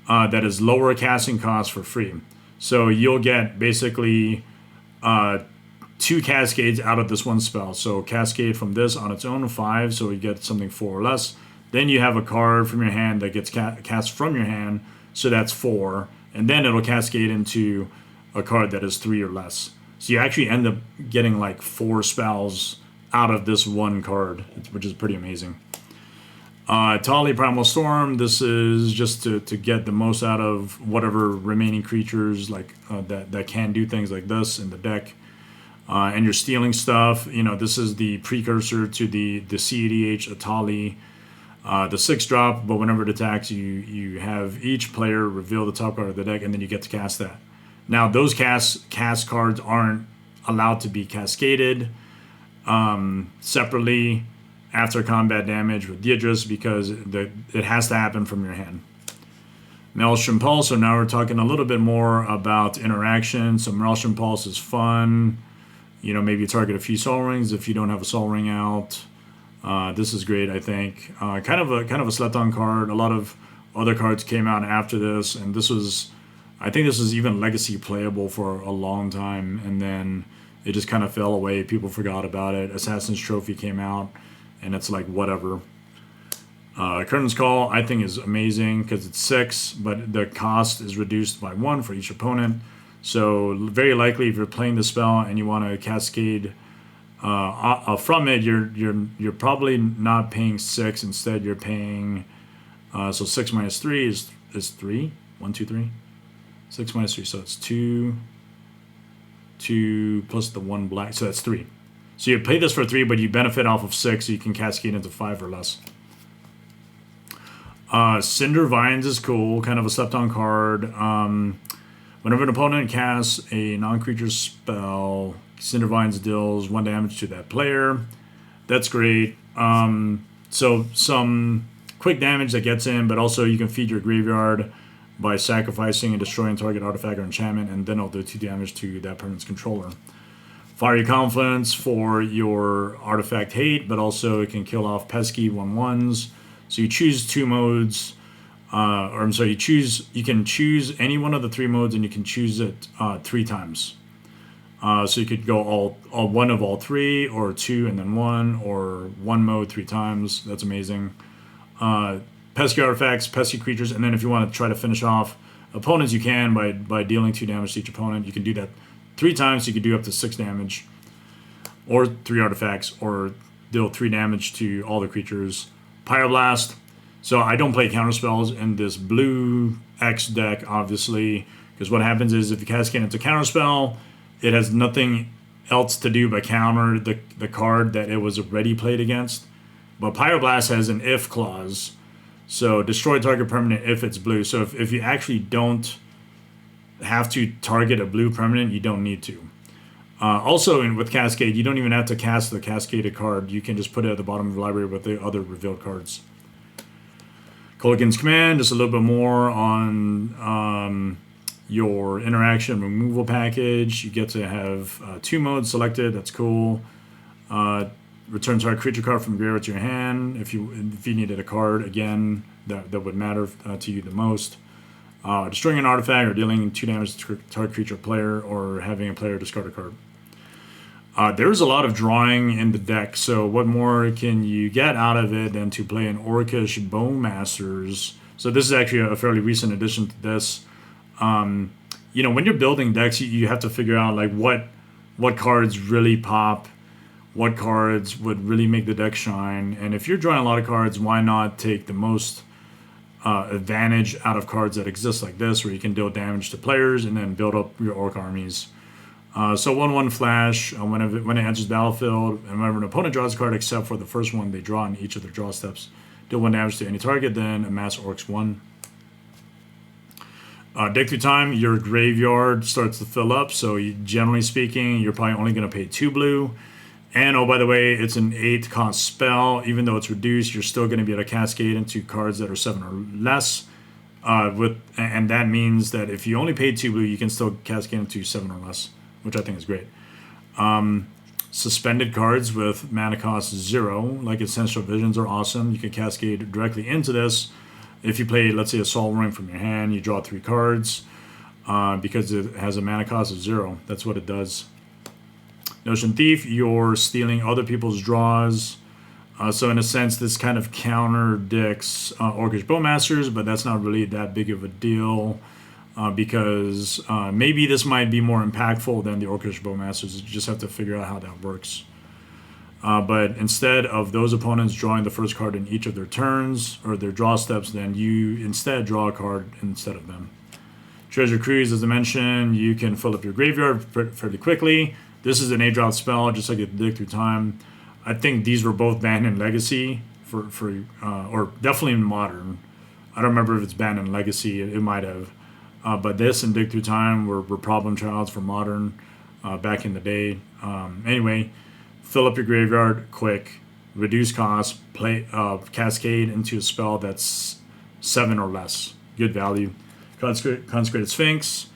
that is lower casting cost for free. So you'll get basically 2 Cascades out of this one spell. So Cascade from this on its own, 5, so you get something 4 or less. Then you have a card from your hand that gets cast from your hand, so that's 4. And then it'll cascade into a card that is 3 or less. So you actually end up getting like 4 spells out of this one card, which is pretty amazing. Tali Primal Storm, this is just to get the most out of whatever remaining creatures like that can do things like this in the deck. And you're stealing stuff. This is the precursor to the CEDH Atali. The 6-drop, but whenever it attacks, you have each player reveal the top card of the deck, and then you get to cast that. Now, those cast cards aren't allowed to be cascaded separately after combat damage with Yidris, because it has to happen from your hand. Maelstrom Pulse, so now we're talking a little bit more about interaction. So Maelstrom Pulse is fun. Maybe you target a few Soul Rings if you don't have a Soul Ring out. This is great, I think. Kind of a slept-on card. A lot of other cards came out after this, and I think this was even legacy playable for a long time, and then it just kind of fell away. People forgot about it. Assassin's Trophy came out, and it's like whatever. Curtain's Call, I think, is amazing because it's 6, but the cost is reduced by 1 for each opponent. So very likely, if you're playing the spell and you want to cascade from it, you're probably not paying 6. Instead, you're paying so 6 minus 3 is 3. 1, 2, 3. 6 minus 3, so it's 2 plus the 1 black, so that's 3. So you pay this for 3, but you benefit off of 6, so you can cascade into 5 or less. Cinder Vines is cool, kind of a slept-on card. Whenever an opponent casts a non-creature spell, Cinder Vines deals 1 damage to that player. That's great. So some quick damage that gets in, but also you can feed your graveyard by sacrificing and destroying target artifact or enchantment, and then it'll do 2 damage to that opponent's controller. Fiery Confluence for your artifact hate, but also it can kill off pesky 1/1s. So you choose 2 modes. You can choose any one of the 3 modes, and you can choose it 3 times. So you could go all 1 of all 3, or 2 and then 1, or 1 mode 3 times. That's amazing. Pesky artifacts, pesky creatures, and then if you want to try to finish off opponents, you can by dealing 2 damage to each opponent. You can do that 3 times, so you can do up to 6 damage, or 3 artifacts, or deal 3 damage to all the creatures. Pyroblast. So I don't play counterspells in this blue X deck, obviously, because what happens is if you cascade into counterspell, it has nothing else to do but counter the card that it was already played against. But Pyroblast has an if clause, so destroy target permanent if it's blue. So if you actually don't have to target a blue permanent, you don't need to. Also, with Cascade, you don't even have to cast the cascaded card. You can just put it at the bottom of the library with the other revealed cards. Kolaghan's Command, just a little bit more on your interaction removal package. You get to have 2 modes selected. That's cool. Return target creature card from graveyard to your hand. If you needed a card again, that would matter to you the most. Destroying an artifact or dealing 2 damage to target creature player, or having a player discard a card. There's a lot of drawing in the deck, so what more can you get out of it than to play an Orcish Bowmasters? So this is actually a fairly recent addition to this. When you're building decks, you have to figure out like what cards really pop, what cards would really make the deck shine, and if you're drawing a lot of cards, why not take the most advantage out of cards that exist like this, where you can deal damage to players and then build up your orc armies. So 1/1 flash, when it enters battlefield, and whenever an opponent draws a card except for the first one they draw in each of their draw steps, deal 1 damage to any target, then amass orcs 1. Deck through time, your graveyard starts to fill up, so generally speaking, you're probably only going to pay 2 blue. And oh, by the way, it's an 8 cost spell. Even though it's reduced, you're still going to be able to cascade into cards that are 7 or less. And that means that if you only paid 2 blue, you can still cascade into 7 or less, which I think is great. Suspended cards with mana cost 0, like Essential Visions, are awesome. You can cascade directly into this. If you play, let's say, a Soul Ring from your hand, you draw 3 cards because it has a mana cost of 0. That's what it does. Notion Thief, you're stealing other people's draws. So in a sense, this kind of counterdicts Orcish Bowmasters, but that's not really that big of a deal because maybe this might be more impactful than the Orcish Bowmasters. You just have to figure out how that works. But instead of those opponents drawing the first card in each of their turns or their draw steps, then you instead draw a card instead of them. Treasure Cruise, as I mentioned, you can fill up your graveyard fairly quickly. This is an 8-drop spell, just like a Dig Through Time. I think these were both banned in Legacy, or definitely in Modern. I don't remember if it's banned in Legacy. It might have. But this and Dig Through Time were problem childs for Modern back in the day. Anyway, fill up your graveyard quick, reduce cost, cascade into a spell that's 7 or less. Good value. Consecrated Sphinx.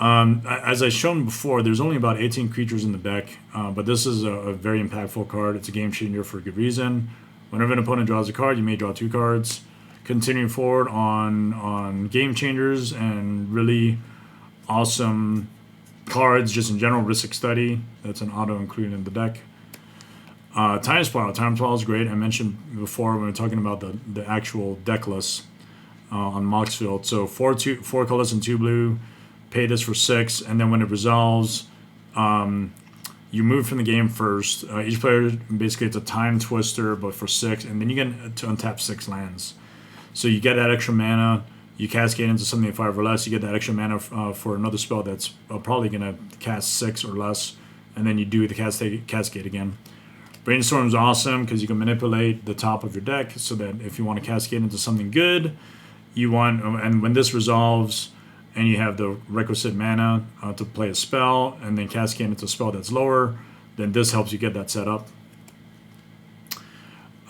As I've shown before, there's only about 18 creatures in the deck, but this is a very impactful card. It's a game changer for a good reason. Whenever an opponent draws a card, you may draw 2 cards. Continuing forward on game changers and really awesome cards just in general. Rhystic Study, that's an auto included in the deck. Time Spiral. Time Spiral is great. I mentioned before when we were talking about the actual deck list on Moxfield. So 4 colors and 2 blue. Pay this for 6, and then when it resolves, you move from the game first. Each player basically it's a time twister, but for 6, and then you get to untap 6 lands. So you get that extra mana. You cascade into something at 5 or less. You get that extra mana for another spell that's probably going to cast 6 or less, and then you do the cascade again. Brainstorm is awesome because you can manipulate the top of your deck so that if you want to cascade into something good, and when this resolves, and you have the requisite mana to play a spell, and then cascade into a spell that's lower, then this helps you get that set up.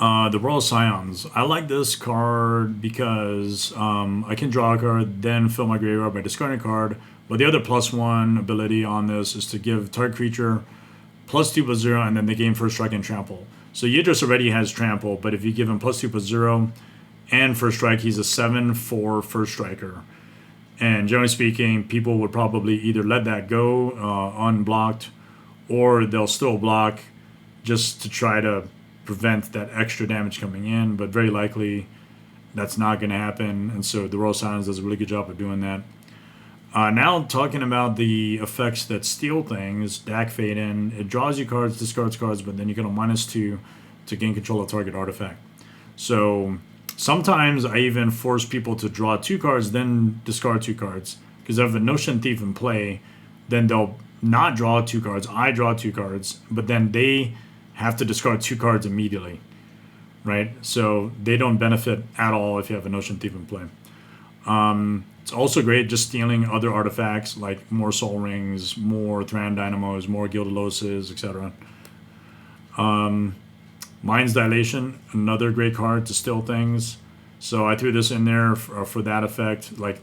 The Royal Scions. I like this card because I can draw a card, then fill my graveyard by discarding a card, but the other +1 ability on this is to give target creature +2/+0, and then they gain first strike and trample. So Yidris already has trample, but if you give him +2/+0 and first strike, he's a 7/4 first striker. And generally speaking, people would probably either let that go unblocked, or they'll still block just to try to prevent that extra damage coming in. But very likely, that's not going to happen. And so the Royal Scions does a really good job of doing that. Now talking about the effects that steal things, Dak Faden, it draws you cards, discards cards, but then you get a -2 to gain control of target artifact. So sometimes I even force people to draw 2 cards, then discard 2 cards. Because if I have a Notion Thief in play, then they'll not draw 2 cards. I draw 2 cards, but then they have to discard 2 cards immediately, right? So they don't benefit at all if you have a Notion Thief in play. It's also great just stealing other artifacts like more Soul Rings, more Thran Dynamos, more Gilded Lotuses, etc. Mind's Dilation, another great card to steal things. So I threw this in there for that effect. Like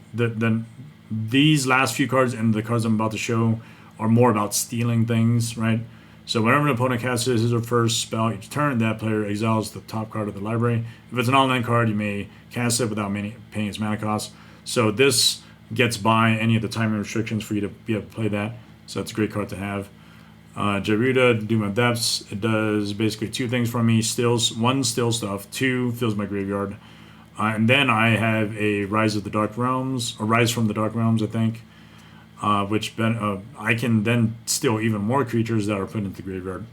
these last few cards and the cards I'm about to show are more about stealing things, right? So whenever an opponent casts his or first spell each turn, that player exiles the top card of the library. If it's an online card, you may cast it without paying its mana cost. So this gets by any of the timing restrictions for you to be able to play that. So that's a great card to have. Jaruda, Doom of Depths. It does basically two things for me. One, steals stuff. Two, fills my graveyard. And then I have a Rise of the Dark Realms, or Rise from the Dark Realms, I think, which I can then steal even more creatures that are put into the graveyard.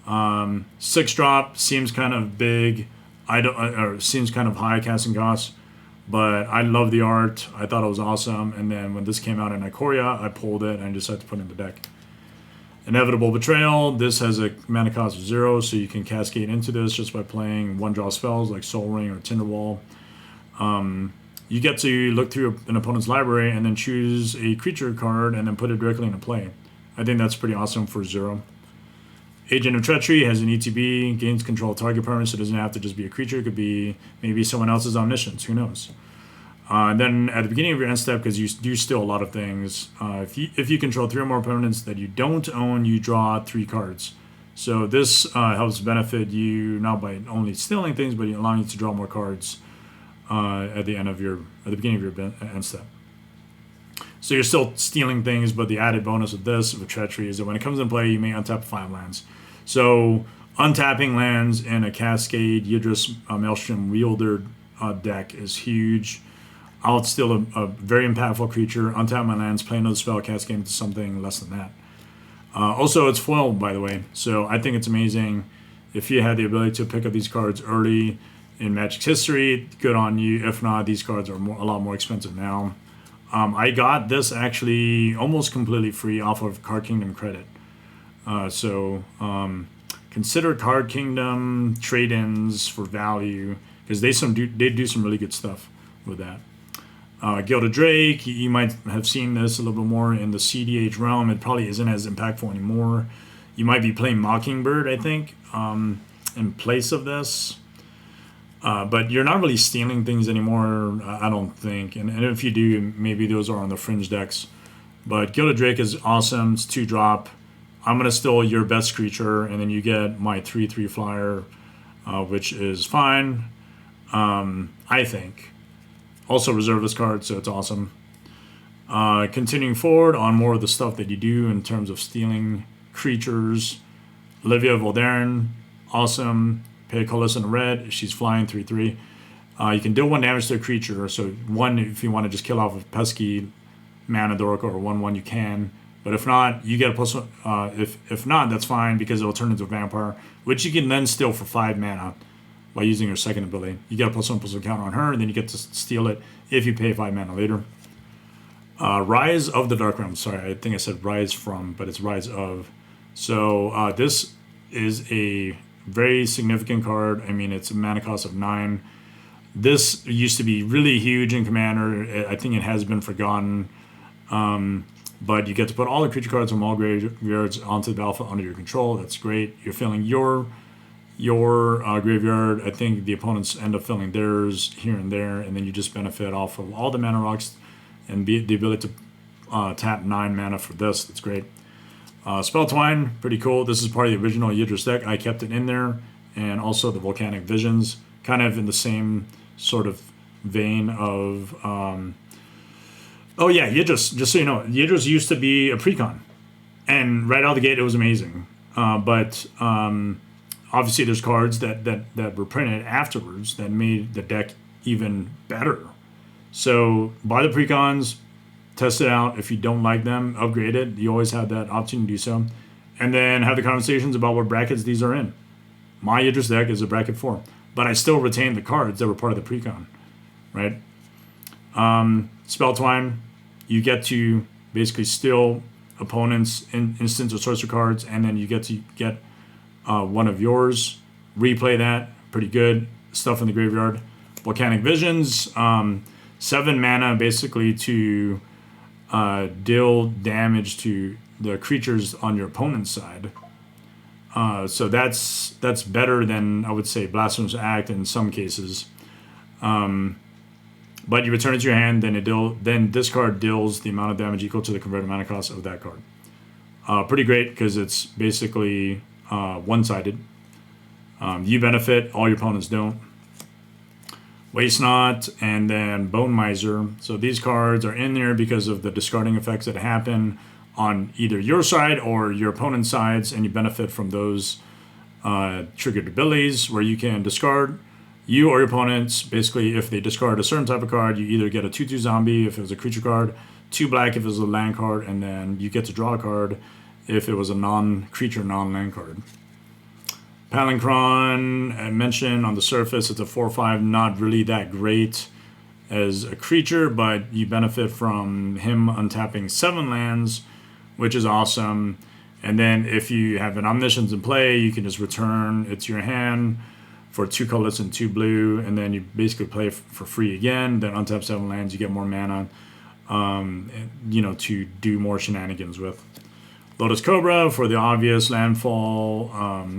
6-drop seems kind of big. Or seems kind of high casting cost, but I love the art. I thought it was awesome. And then when this came out in Ikoria, I pulled it and I decided to put it in the deck. Inevitable Betrayal. This has a mana cost of 0, so you can cascade into this just by playing 1-draw spells like Soul Ring or Tinderwall. You get to look through an opponent's library and then choose a creature card and then put it directly into play. I think that's pretty awesome for 0. Agent of Treachery has an ETB, gains control of target permanent, so it doesn't have to just be a creature. It could be maybe someone else's omniscience. Who knows? And then at the beginning of your end step, because you do steal a lot of things, if you control 3 or more opponents that you don't own, you draw 3 cards. So this helps benefit you not by only stealing things, but allowing you to draw more cards at the beginning of your end step. So you're still stealing things, but the added bonus of this with Treachery is that when it comes in play, you may untap 5 lands. So untapping lands in a Cascade Yidris Maelstrom Wielder deck is huge. I'll steal a very impactful creature, untap my lands, play another spell, cascade into something less than that. Also, it's foiled, by the way, so I think it's amazing. If you had the ability to pick up these cards early in Magic's history, good on you. If not, these cards are a lot more expensive now. I got this actually almost completely free off of Card Kingdom credit. Consider Card Kingdom trade-ins for value, because they do some really good stuff with that. Gilded Drake, you might have seen this a little bit more in the CDH realm. It probably isn't as impactful anymore. You might be playing Mockingbird, I think, in place of this. But you're not really stealing things anymore, I don't think. And if you do, maybe those are on the fringe decks. But Gilded Drake is awesome. It's 2-drop. I'm going to steal your best creature, and then you get my 3/3 flyer, which is fine, I think. Also reserve this card, so it's awesome. Continuing forward on more of the stuff that you do in terms of stealing creatures. Olivia Voldaren, awesome. Pay a colorless in red. She's flying 3/3. You can deal 1 damage to a creature. So 1 if you want to just kill off a pesky mana dork or 1/1, you can. But if not, you get a +1. If not, that's fine because it will turn into a vampire, which you can then steal for 5 mana by using her second ability. You get a +1/+1 counter on her, and then you get to steal it if you pay 5 mana later. Rise of the Dark Realm. Sorry, I think I said Rise from, but it's Rise of. So this is a very significant card. I mean, it's a mana cost of 9. This used to be really huge in Commander. I think it has been forgotten. But you get to put all the creature cards from all graveyards onto the battlefield under your control. That's great. You're filling your graveyard. I think the opponents end up filling theirs here and there, and then you just benefit off of all the mana rocks and the ability to tap 9 mana for this. That's great. Spell Twine, pretty cool. This is part of the original Yidris deck. I kept it in there, and also the Volcanic Visions, kind of in the same sort of vein of... Oh yeah, Yidris, just so you know, Yidris used to be a precon, and right out of the gate it was amazing. But obviously there's cards that were printed afterwards that made the deck even better. So buy the precons, test it out. If you don't like them, upgrade it. You always have that option to do so. And then have the conversations about what brackets these are in. My Yidris deck is a bracket 4, but I still retain the cards that were part of the precon, right? Spell Twine, you get to basically steal opponents' instants or sorcerer cards, and then you get to get one of yours, replay that, pretty good stuff in the graveyard. Volcanic Visions, 7 mana basically to deal damage to the creatures on your opponent's side. So that's better than, I would say, Blasphemous Act in some cases. But you return it to your hand, then this card deals the amount of damage equal to the converted mana cost of that card. Pretty great because it's basically one-sided. You benefit, all your opponents don't. Waste Not, and then Bone Miser. So these cards are in there because of the discarding effects that happen on either your side or your opponent's sides, and you benefit from those triggered abilities where you can discard. You or your opponents, basically, if they discard a certain type of card, you either get a 2/2 zombie if it was a creature card, 2 black if it was a land card, and then you get to draw a card if it was a non-creature, non-land card. Palancron, I mentioned on the surface, it's a 4/5, not really that great as a creature, but you benefit from him untapping 7 lands, which is awesome. And then if you have an Omniscience in play, you can just return it to your hand for 2 colorless and 2 blue, and then you basically play for free again. Then untap 7 lands, you get more mana, to do more shenanigans with. Lotus Cobra for the obvious landfall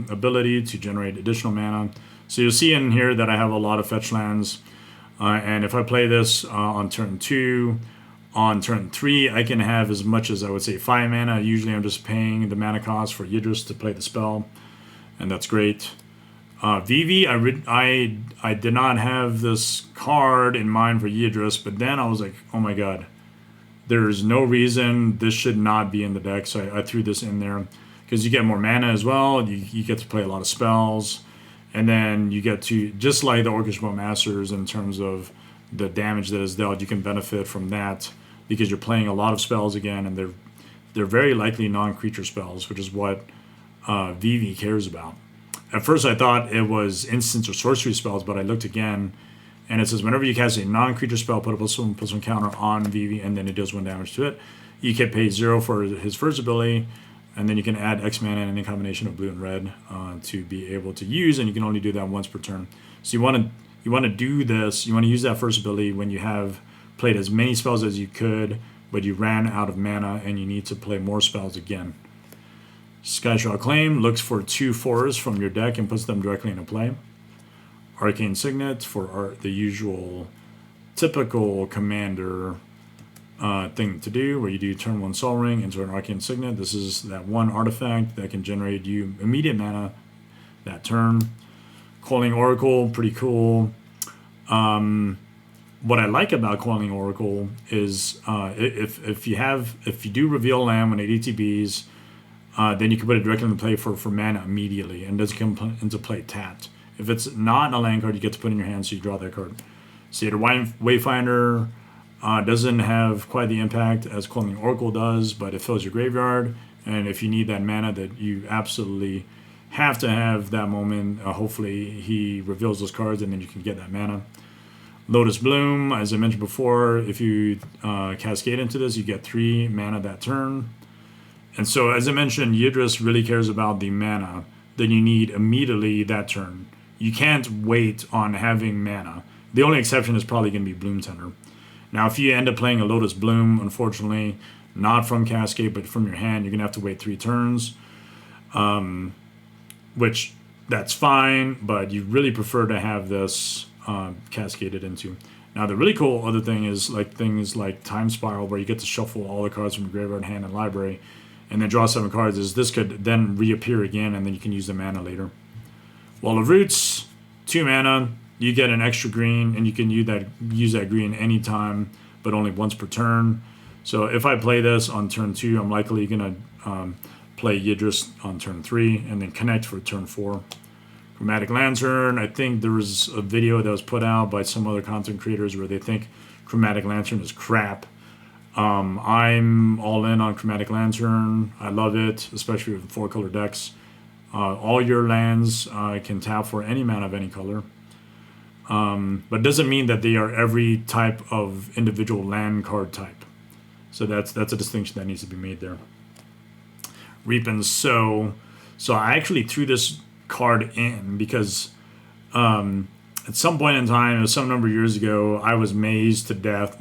ability to generate additional mana. So you'll see in here that I have a lot of fetch lands, and if I play this on turn 2, on turn 3, I can have as much as, I would say, 5 mana. Usually I'm just paying the mana cost for Yidris to play the spell, and that's great. Vivi, I did not have this card in mind for Yidris, but then I was like, oh my god, there's no reason this should not be in the deck, so I threw this in there because you get more mana as well. You get to play a lot of spells, and then you get to, just like the Orcish Masters in terms of the damage that is dealt, you can benefit from that because you're playing a lot of spells again, and they're very likely non-creature spells, which is what Vivi cares about. At first I thought it was instants or sorcery spells, but I looked again, and it says whenever you cast a non-creature spell, put a +1/+1 counter on Vivi, and then it does 1 damage to it. You can pay 0 for his first ability, and then you can add X mana and any combination of blue and red to be able to use, and you can only do that once per turn. So you want to do this, you want to use that first ability when you have played as many spells as you could, but you ran out of mana and you need to play more spells again. Skyshroud Claim looks for 2 forests from your deck and puts them directly into play. Arcane Signet for the usual typical commander thing to do, where you do turn 1 Sol Ring into an Arcane Signet. This is that 1 artifact that can generate you immediate mana that turn. Coiling Oracle, pretty cool. What I like about Coiling Oracle is if you do reveal land when it ETBs, then you can put it directly into play for mana immediately, and it doesn't come into play tapped. If it's not a land card, you get to put in your hand, so you draw that card. Seder Wayfinder doesn't have quite the impact as Coiling Oracle does, but it fills your graveyard, and if you need that mana that you absolutely have to have that moment, hopefully he reveals those cards, and then you can get that mana. Lotus Bloom, as I mentioned before, if you cascade into this, you get 3 mana that turn. And so, as I mentioned, Yidris really cares about the mana that you need immediately that turn. You can't wait on having mana. The only exception is probably going to be Bloom Tender. Now, if you end up playing a Lotus Bloom, unfortunately, not from Cascade, but from your hand, you're going to have to wait 3 turns, which that's fine, but you really prefer to have this cascaded into. Now, the really cool other thing is things like Time Spiral, where you get to shuffle all the cards from your graveyard, hand, and library, and then draw 7 cards. Is this could then reappear again, and then you can use the mana later. Wall of Roots, 2 mana. You get an extra green, and you can use that green anytime, but only once per turn. So if I play this on turn 2, I'm likely going to play Yidris on turn 3, and then connect for turn 4. Chromatic Lantern, I think there was a video that was put out by some other content creators where they think Chromatic Lantern is crap. I'm all in on Chromatic Lantern. I love it, especially with 4-color decks. All your lands can tap for any mana of any color. But it doesn't mean that they are every type of individual land card type. So that's a distinction that needs to be made there. Reap and Sow. So I actually threw this card in because at some point in time, it was some number of years ago, I was mazed to death with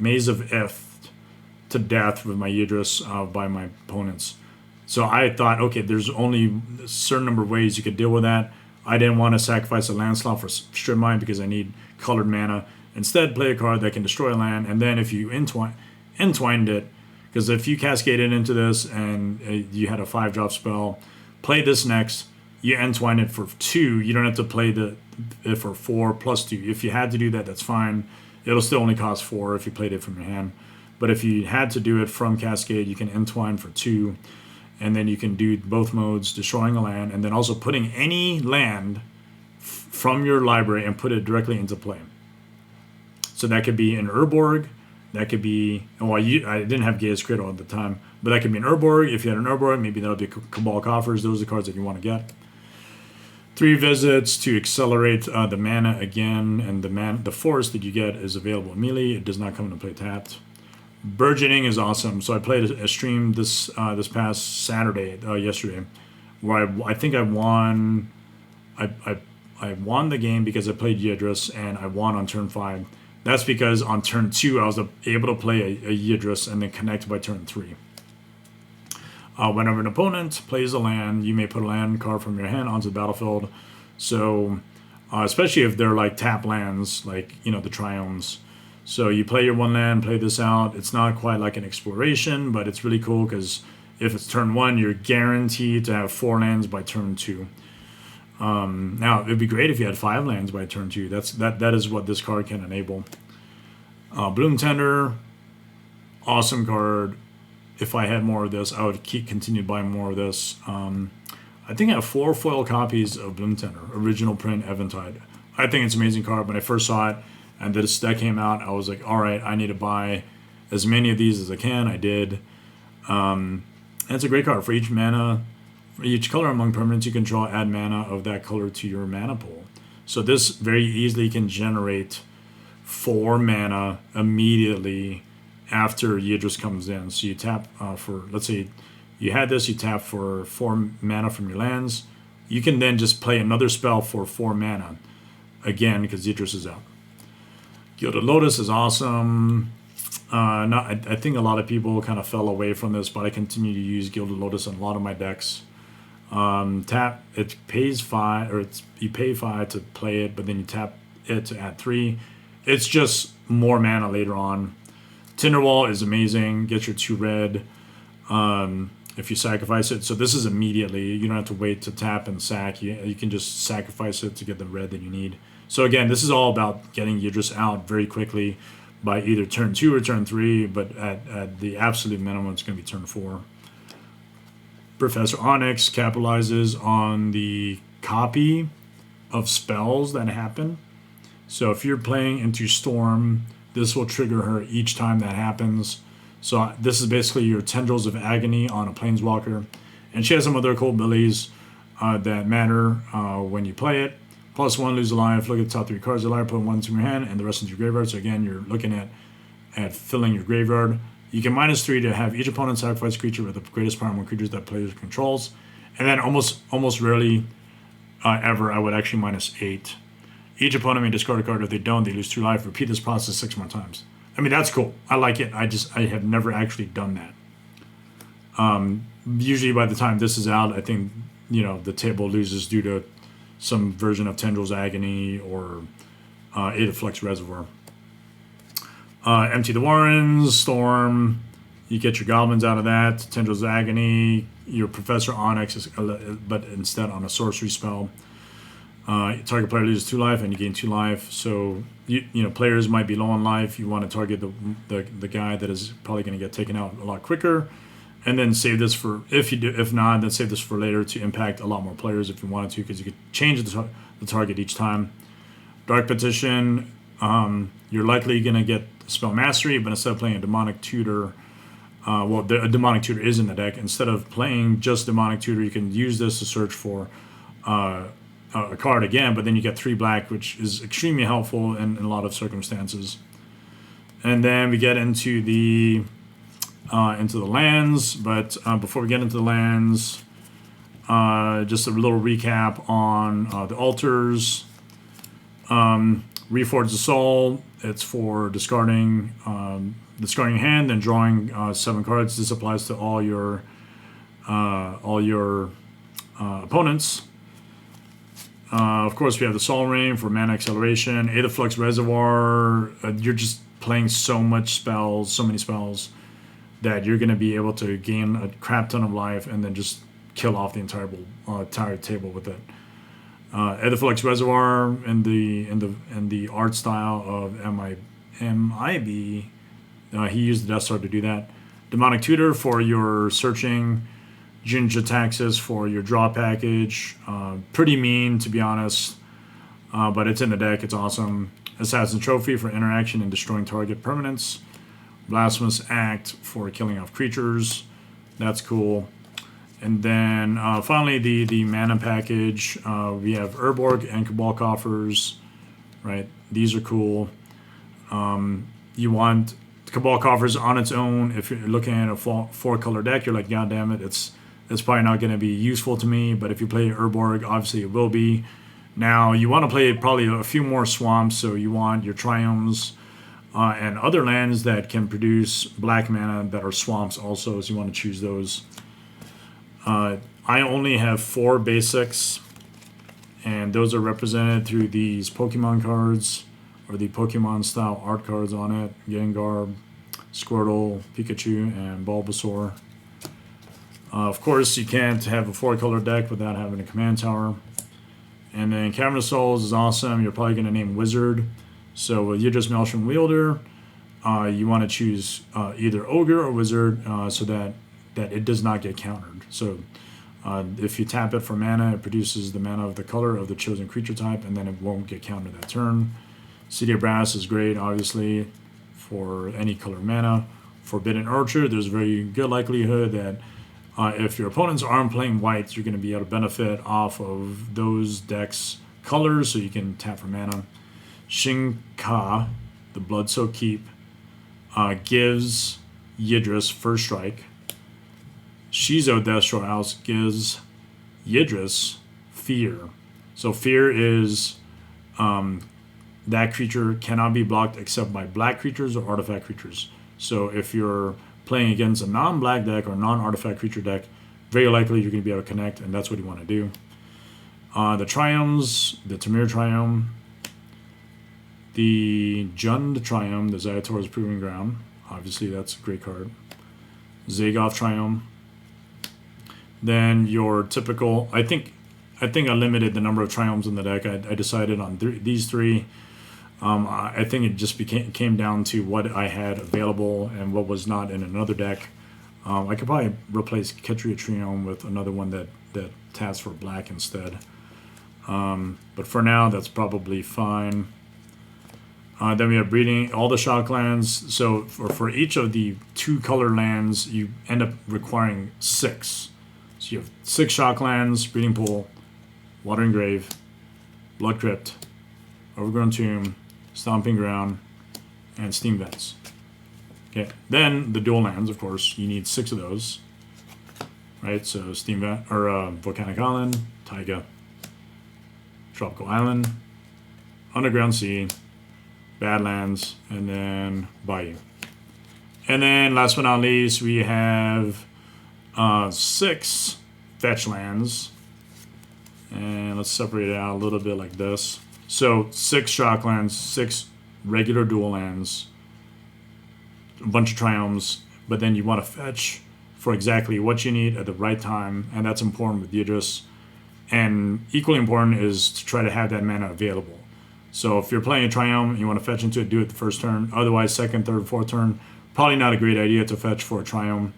my Yidris by my opponents. So I thought, okay, there's only a certain number of ways you could deal with that. I didn't want to sacrifice a land slot for Strip Mine because I need colored mana. Instead, play a card that can destroy a land, and then if you entwined it, because if you cascaded into this and you had a 5-drop spell, play this next, you entwine it for 2, you don't have to play it for 4 plus 2. If you had to do that, that's fine. It'll still only cost 4 if you played it from your hand. But if you had to do it from Cascade, you can entwine for 2, and then you can do both modes, destroying a land, and then also putting any land from your library and put it directly into play. So that could be an Urborg, that could be, I didn't have Gaius Cradle at the time, but that could be an Urborg. If you had an Urborg, maybe that would be Cabal Coffers. Those are the cards that you want to get. 3 visits to accelerate the mana again, and the force that you get is available immediately. It does not come into play tapped. Burgeoning is awesome. So I played a stream this past Saturday, yesterday, where I think I won. I won the game because I played Yidris, and I won on turn 5. That's because on turn 2 I was able to play a Yidris and then connect by turn 3. Whenever an opponent plays a land, you may put a land card from your hand onto the battlefield. So, especially if they're like tap lands, like the Triomes. So you play your 1 land, play this out. It's not quite like an exploration, but it's really cool because if it's turn 1, you're guaranteed to have 4 lands by turn 2. Now it'd be great if you had 5 lands by turn 2. That is what this card can enable. Bloom Tender, awesome card. If I had more of this, I would continue buying more of this. I think I have 4 foil copies of Bloom Tender, original print Eventide. I think it's an amazing card. When I first saw it and this deck came out, I was like, all right, I need to buy as many of these as I can. I did. And it's a great card. For each mana, for each color among permanents you control, add mana of that color to your mana pool. So this very easily can generate 4 mana immediately after Yidris comes in. So you tap for, let's say you had this, you tap for 4 mana from your lands. You can then just play another spell for 4 mana again because Yidris is out. Gilded Lotus is awesome. I think a lot of people kind of fell away from this, but I continue to use Gilded Lotus in a lot of my decks. Tap, it pays 5, or you pay 5 to play it, but then you tap it to add 3. It's just more mana later on. Tinderwall is amazing. Get your 2 red if you sacrifice it. So this is immediately. You don't have to wait to tap and sack. You can just sacrifice it to get the red that you need. So again, this is all about getting Yidris out very quickly by either turn 2 or turn 3, but at the absolute minimum, it's going to be turn 4. Professor Onyx capitalizes on the copy of spells that happen. So if you're playing into Storm, this will trigger her each time that happens. So this is basically your Tendrils of Agony on a Planeswalker. And she has some other cool abilities that matter when you play it. +1, lose a life. Look at the top 3 cards of the library, put 1 into your hand, and the rest into your graveyard. So again, you're looking at filling your graveyard. You can -3 to have each opponent sacrifice a creature with the greatest power among creatures that player controls. And then almost rarely ever, I would actually -8. Each opponent may discard a card. If they don't, they lose 2 life. Repeat this process 6 more times. I mean, that's cool. I like it. I have never actually done that. Usually by the time this is out, I think, the table loses due to some version of Tendrils Agony or Ada Flex Reservoir. Empty the Warrens, Storm. You get your goblins out of that. Tendrils Agony. Your Professor Onyx, but instead on a sorcery spell. Target player loses 2 life and you gain 2 life. So players might be low on life. You want to target the guy that is probably going to get taken out a lot quicker, and then save this for if not, then save this for later to impact a lot more players if you wanted to, because you could change the target each time. Dark Petition. You're likely going to get Spell Mastery, but instead of playing a Demonic Tutor, a Demonic Tutor is in the deck. Instead of playing just Demonic Tutor, you can use this to search for a card again, but then you get 3 black, which is extremely helpful in a lot of circumstances. And then we get into the lands, but before we get into the lands, just a little recap on the altars. Reforge the Soul. It's for discarding your hand and drawing 7 cards. This applies to all your opponents. Of course, we have the Sol Ring for mana acceleration, Aetherflux Reservoir. You're just playing so many spells that you're going to be able to gain a crap ton of life and then just kill off the entire table with it. Aetherflux Reservoir in the art style of MIB. He used the Death Star to do that. Demonic Tutor for your searching. Jinja Taxis for your draw package. Pretty mean, to be honest, but it's in the deck. It's awesome. Assassin Trophy for interaction and destroying target permanents. Blasphemous Act for killing off creatures. That's cool. And then finally the mana package. We have Urborg and Cabal Coffers. Right, these are cool. You want Cabal Coffers on its own. If you're looking at a four-color deck, you're like, God damn it, it's probably not going to be useful to me. But if you play Urborg, obviously it will be. Now, you want to play probably a few more swamps, so you want your Triumphs and other lands that can produce black mana that are swamps also, so you want to choose those. I only have 4 basics, and those are represented through these Pokemon cards, or the Pokemon-style art cards on it. Gengar, Squirtle, Pikachu, and Bulbasaur. Of course, you can't have a 4-color deck without having a command tower. And then Cavern of Souls is awesome. You're probably going to name Wizard. So with Yidris Maelstrom Wielder, you want to choose either Ogre or Wizard so that it does not get countered. So if you tap it for mana, it produces the mana of the color of the chosen creature type, and then it won't get countered that turn. City of Brass is great, obviously, for any color mana. Forbidden Orchard, there's a very good likelihood that if your opponents aren't playing white, you're going to be able to benefit off of those decks' colors, so you can tap for mana. Shinka, the Bloodsoaked Keep, gives Yidris First Strike. Shizo Destro House gives Yidris Fear. So Fear is that creature cannot be blocked except by black creatures or artifact creatures. So if you're playing against a non-black deck or non-artifact creature deck, very likely you're going to be able to connect, and that's what you want to do. The Triumphs, the Tamir Triumph, the Jund Triumph, the Zayator's Proving Ground. Obviously, that's a great card. Zagoth Triumph. Then your typical, I think I limited the number of Triumphs in the deck. I decided on these 3. I think it just came down to what I had available and what was not in another deck. I could probably replace Ketria Triumph with another one that taps for black instead. But for now, that's probably fine. Then we have breeding, all the shock lands. So for each of the 2-color lands, you end up requiring 6. So you have 6 shock lands, Breeding Pool, Watering Grave, Blood Crypt, Overgrown Tomb, Stomping Ground, and Steam Vents. Okay, then the dual lands, of course, you need 6 of those. Right, so Steam Vent, or Volcanic Island, Taiga, Tropical Island, Underground Sea, Badlands, and then Bayou. And then last but not least, we have 6 fetch lands. And let's separate it out a little bit like this. So 6 shock lands, 6 regular dual lands, a bunch of Triumphs, but then you want to fetch for exactly what you need at the right time, and that's important with Yidris. And equally important is to try to have that mana available. So if you're playing a Triumph and you want to fetch into it, do it the first turn. Otherwise, second, third, fourth turn, probably not a great idea to fetch for a Triumph,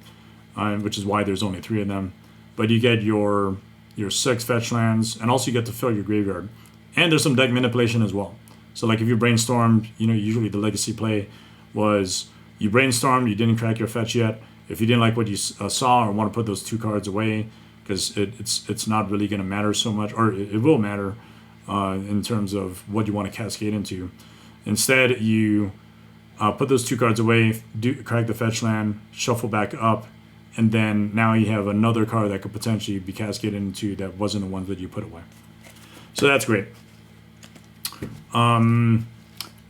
which is why there's only 3 of them. But you get your 6 fetch lands, and also you get to fill your graveyard. And there's some deck manipulation as well. So like if you brainstormed, usually the legacy play was you brainstormed, you didn't crack your fetch yet. If you didn't like what you saw or want to put those 2 cards away, because it's not really going to matter so much, or it will matter in terms of what you want to cascade into. Instead, you put those 2 cards away, crack the fetch land, shuffle back up, and then now you have another card that could potentially be cascaded into that wasn't the one that you put away. So that's great.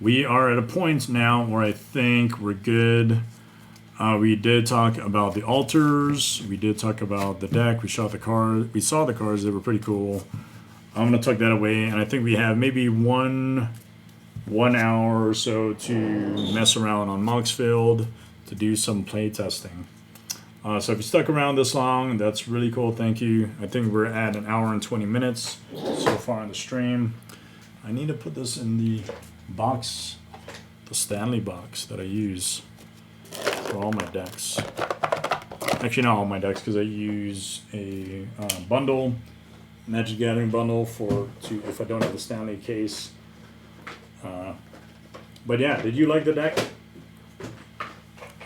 We are at a point now where I think we're good. We did talk about the altars. We did talk about the deck. We saw the cards. They were pretty cool. I'm gonna tuck that away, and I think we have maybe one hour or so to mess around on Moxfield to do some play testing. So if you stuck around this long, that's really cool. Thank you. I think we're at an hour and 20 minutes so far in the stream. I need to put this in the box, the Stanley box that I use for all my decks. Actually, not all my decks, because I use a bundle, Magic Gathering bundle if I don't have the Stanley case. But yeah, did you like the deck?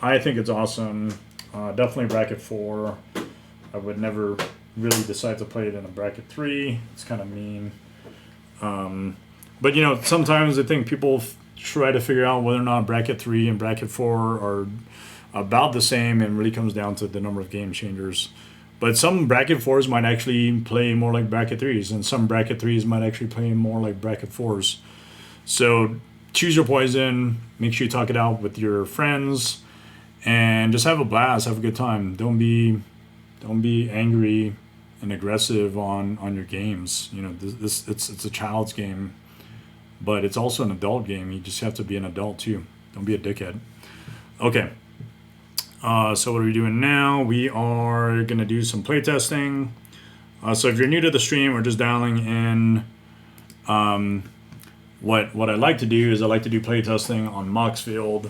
I think it's awesome. Definitely bracket 4. I would never really decide to play it in a bracket 3. It's kind of mean. But you know, sometimes I think people try to figure out whether or not bracket 3 and bracket 4 are about the same, and really comes down to the number of game changers. But some bracket 4s might actually play more like bracket 3s, and some bracket 3s might actually play more like bracket 4s. So choose your poison. Make sure you talk it out with your friends, and just have a blast. Have a good time. Don't be angry and aggressive on your games. You know, it's a child's game, but it's also an adult game. You just have to be an adult too. Don't be a dickhead. Okay. So what are we doing now? We are gonna do some playtesting. So if you're new to the stream or just dialing in, what I like to do is I like to do playtesting on Moxfield.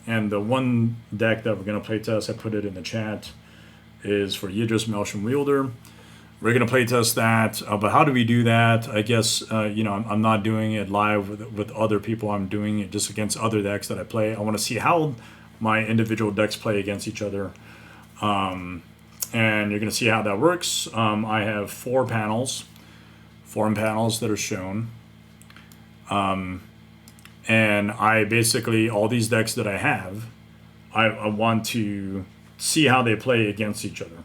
And the one deck that we're gonna playtest, I put it in the chat, is for Yidris Maelstrom Wielder. We're gonna playtest that, but how do we do that? I guess you know, I'm not doing it live with other people. I'm doing it just against other decks that I play. I want to see how my individual decks play against each other, and you're going to see how that works. I have 4 panels that are shown, and I basically, all these decks that I have, I want to see how they play against each other,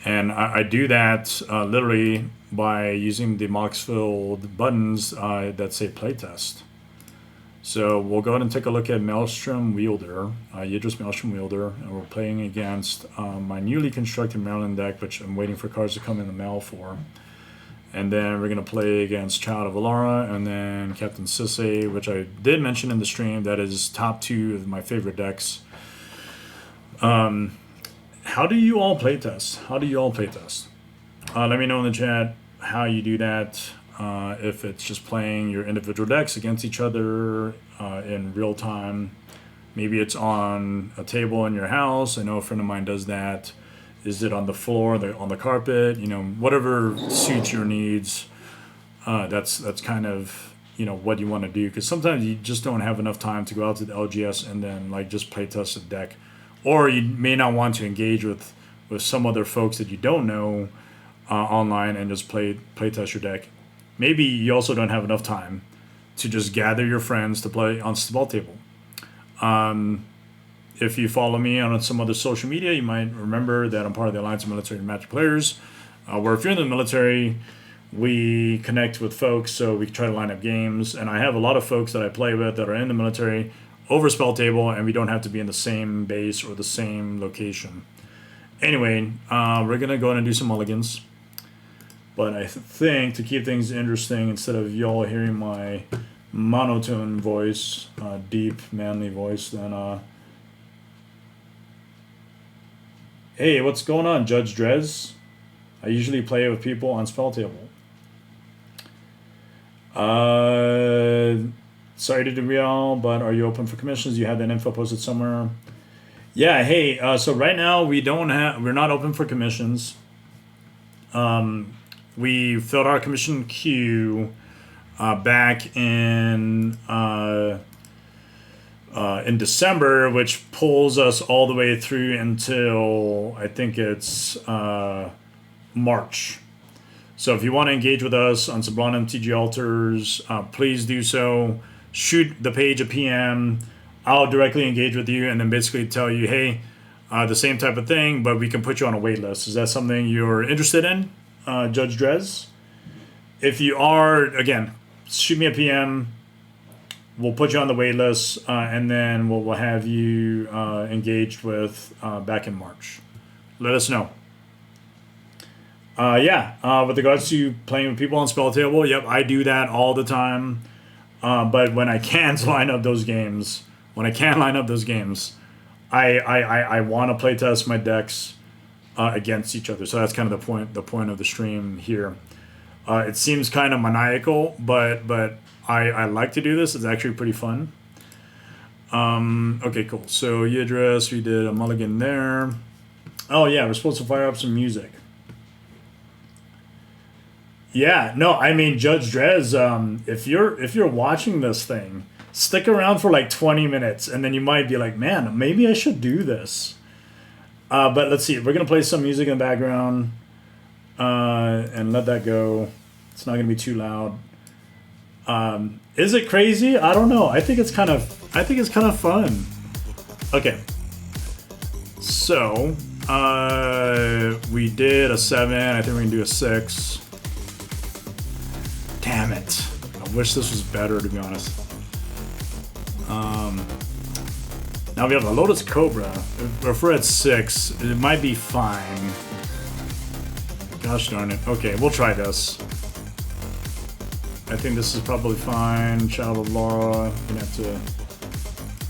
and I do that literally by using the Moxfield buttons that say playtest. So we'll go ahead and take a look at Maelstrom Wielder, Yidris Maelstrom Wielder, and we're playing against my newly constructed Maryland deck, which I'm waiting for cards to come in the mail for. And then we're going to play against Child of Alara, and then Captain Sisse, which I did mention in the stream. That is top 2 of my favorite decks. How do you all playtest? Let me know in the chat how you do that. If it's just playing your individual decks against each other in real time. Maybe it's on a table in your house. I know a friend of mine does that. Is it on the floor, on the carpet? You know, whatever suits your needs. That's kind of, you know, what you want to do. Because sometimes you just don't have enough time to go out to the LGS and then like just play test a deck. Or you may not want to engage with some other folks that you don't know online and just play test your deck. Maybe you also don't have enough time to just gather your friends to play on Spell Table. If you follow me on some other social media, you might remember that I'm part of the Alliance of Military and Magic Players, where if you're in the military, we connect with folks, so we try to line up games. And I have a lot of folks that I play with that are in the military over Spell Table, and we don't have to be in the same base or the same location. Anyway, we're going to go ahead and do some mulligans. But I think to keep things interesting, instead of y'all hearing my monotone voice, deep, manly voice, then, hey, what's going on, Judge Drez? I usually play with people on Spell Table. Sorry to derail, but are you open for commissions? You have that info posted somewhere? Yeah, hey, so right now we're not open for commissions. We filled our commission queue back in December, which pulls us all the way through until I think it's March. So if you want to engage with us on Sublime MTG Altars, please do so. Shoot the page a PM. I'll directly engage with you and then basically tell you, hey, the same type of thing, but we can put you on a wait list. Is that something you're interested in? Judge Drez. If you are, again, shoot me a PM. We'll put you on the wait list, and then we'll have you engaged with back in March. Let us know. With regards to playing with people on spell table, yep, I do that all the time. But when I can't line up those games, I want to playtest my decks against each other. So that's kind of the point of the stream here. It seems kind of maniacal, but I like to do this. It's actually pretty fun. Okay, cool. So Yidris, we did a mulligan there. Oh yeah, we're supposed to fire up some music. Yeah, no, I mean Judge Drez, if you're watching this thing, stick around for like 20 minutes, and then you might be like, man, maybe I should do this. But let's see, we're gonna play some music in the background, and let that go. It's not gonna be too loud. Is it crazy? I don't know. I think it's kind of fun. Okay. So, we did a 7. I think we can do a 6. Damn it. I wish this was better, to be honest. Now we have a Lotus Cobra. If we're at 6, it might be fine. Gosh darn it. Okay, we'll try this. I think this is probably fine. Child of Laura. Gonna have to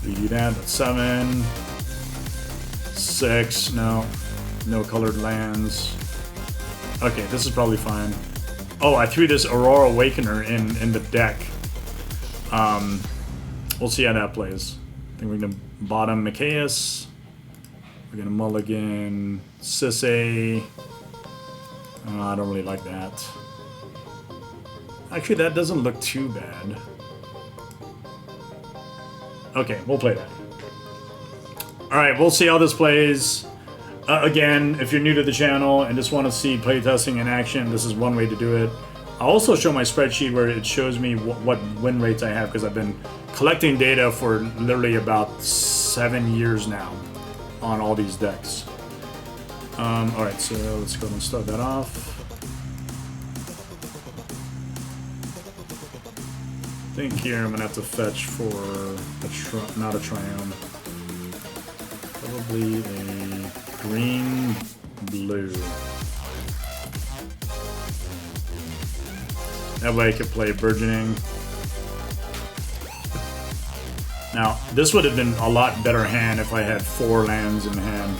redo that. That's 7. 6. No colored lands. Okay, this is probably fine. Oh, I threw this Aurora Awakener in the deck. We'll see how that plays. I think we're gonna bottom Micaeus. We're gonna mulligan Sisse. I don't really like that. Actually, that doesn't look too bad. Okay, we'll play that. Alright, we'll see how this plays. Again, if you're new to the channel and just want to see playtesting in action, this is one way to do it. I'll also show my spreadsheet where it shows me what win rates I have, because I've been collecting data for literally about 7 years now on all these decks. Alright, so let's go ahead and start that off. I think here I'm going to have to fetch for not a Triumph. Probably a green, blue. That way I could play Burgeoning. Now, this would have been a lot better hand if I had 4 lands in hand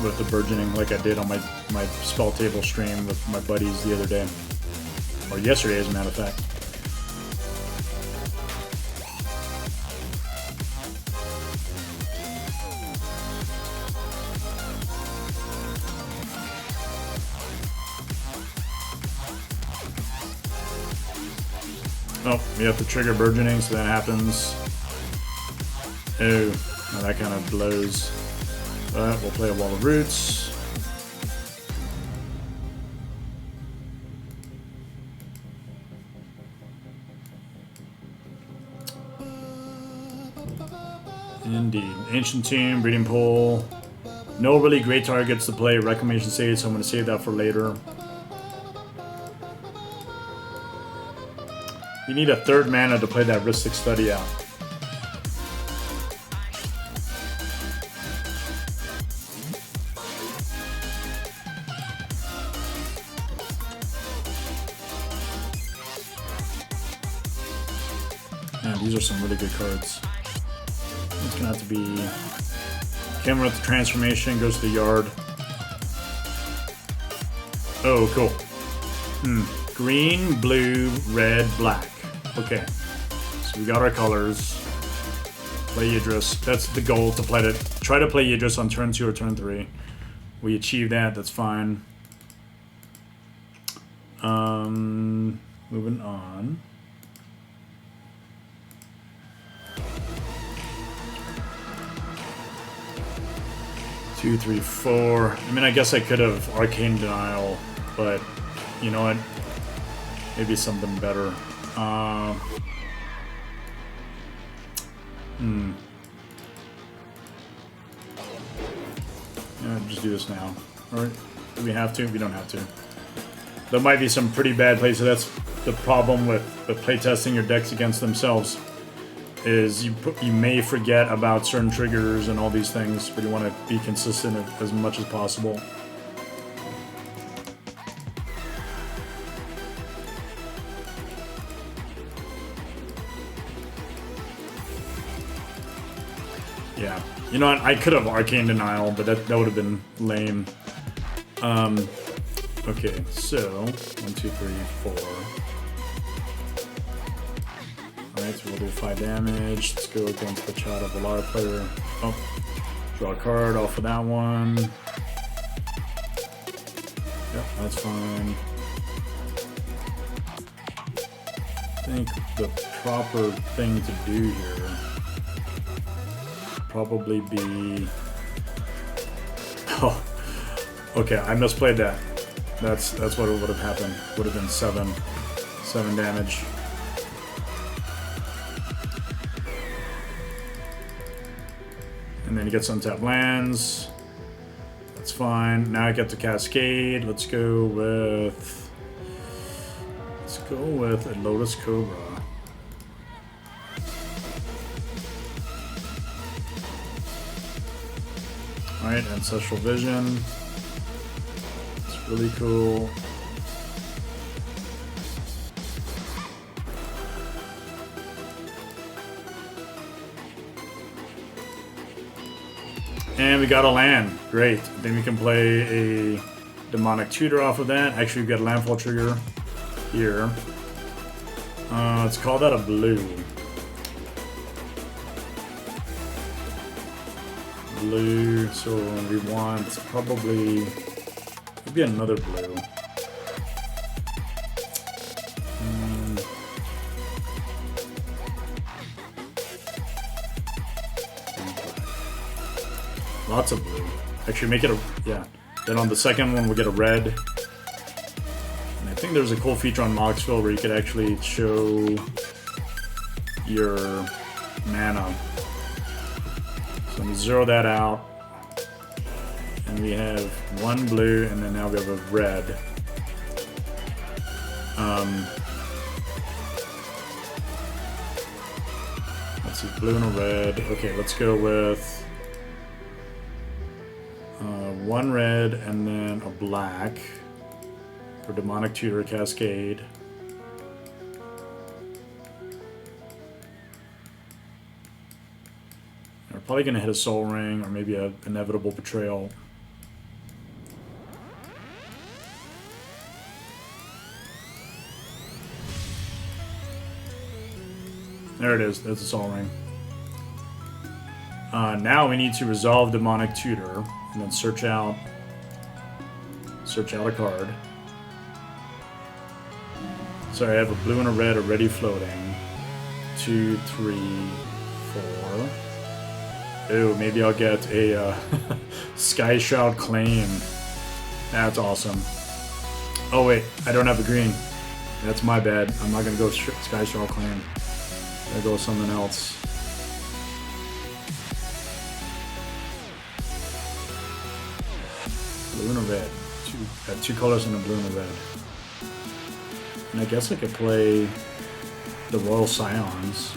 with the Burgeoning, like I did on my spell table stream with my buddies the other day. Or yesterday, as a matter of fact. Oh, we have to trigger Burgeoning, so that happens. Oh, now that kind of blows. But we'll play a Wall of Roots. Indeed. Ancient Tomb, Breeding Pool. No really great targets to play. Reclamation Sage, so I'm going to save that for later. You need a 3rd mana to play that Ristic Study out. Man, these are some really good cards. It's gonna have to be Camera with the Transformation, goes to the yard. Oh, cool. Green, blue, red, black. Okay, so we got our colors. Play Yidris. That's the goal, to try to play Yidris on turn 2 or turn 3. We achieved that. That's fine. Moving on. Two, three, 4. I mean, I guess I could have Arcane Denial, but you know what? Maybe something better. Yeah, just do this now. Or do we have to? We don't have to. There might be some pretty bad plays, so that's the problem with playtesting your decks against themselves. Is you may forget about certain triggers and all these things, but you want to be consistent as much as possible. Yeah. You know what? I could have Arcane Denial, but that would have been lame. Okay, so 1, 2, 3, 4. Alright, so we'll do 5 damage. Let's go against the Child of Valar player. Oh, draw a card off of that one. Yep, that's fine. I think the proper thing to do here probably be... Oh, okay, I misplayed that. That's what would have happened. Would have been 7 damage. And then he gets untapped lands. That's fine. Now I get to Cascade. Let's go with a Lotus Cobra. Alright, Ancestral Vision. It's really cool. And we got a land. Great. Then we can play a Demonic Tutor off of that. Actually, we've got a landfall trigger here. Let's call that a blue. Blue, so we want probably maybe another blue. Lots of blue. Actually, make it a... yeah. Then on the second one, we'll get a red. And I think there's a cool feature on Moxville where you could actually show your mana. So let me zero that out. And we have 1 blue, and then now we have a red. Let's see, blue and a red. Okay, let's go with... 1 red and then a black for Demonic Tutor Cascade. We're probably going to hit a Soul Ring or maybe a Inevitable Betrayal. There it is. That's a Soul Ring. Now we need to resolve Demonic Tutor and then search out a card. Sorry, I have a blue and a red already floating. 2, 3, 4. Ooh, maybe I'll get a Sky Shroud Claim. That's awesome. Oh wait, I don't have a green. That's my bad. I'm not gonna go Sky Shroud Claim. I'm gonna go with something else. Blue and a red. I have 2 colors in a blue and a red. And I guess I could play the Royal Scions.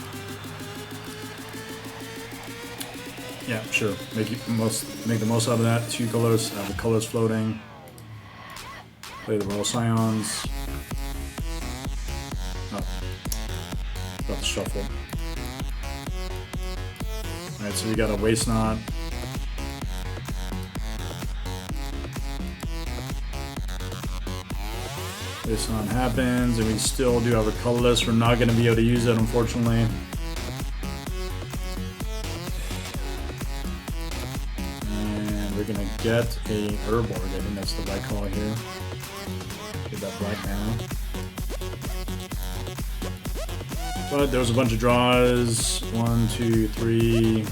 Yeah, sure. Make the most out of that. 2 colors. Have the colors floating. Play the Royal Scions. Oh. Got the shuffle. Alright, so we got a Waste Knot. This one happens, and we still do have a colorless. We're not going to be able to use it, unfortunately. And we're going to get a Urborg. I think that's the right call here. Get that black now. But there was a bunch of draws. 1, 2, 3.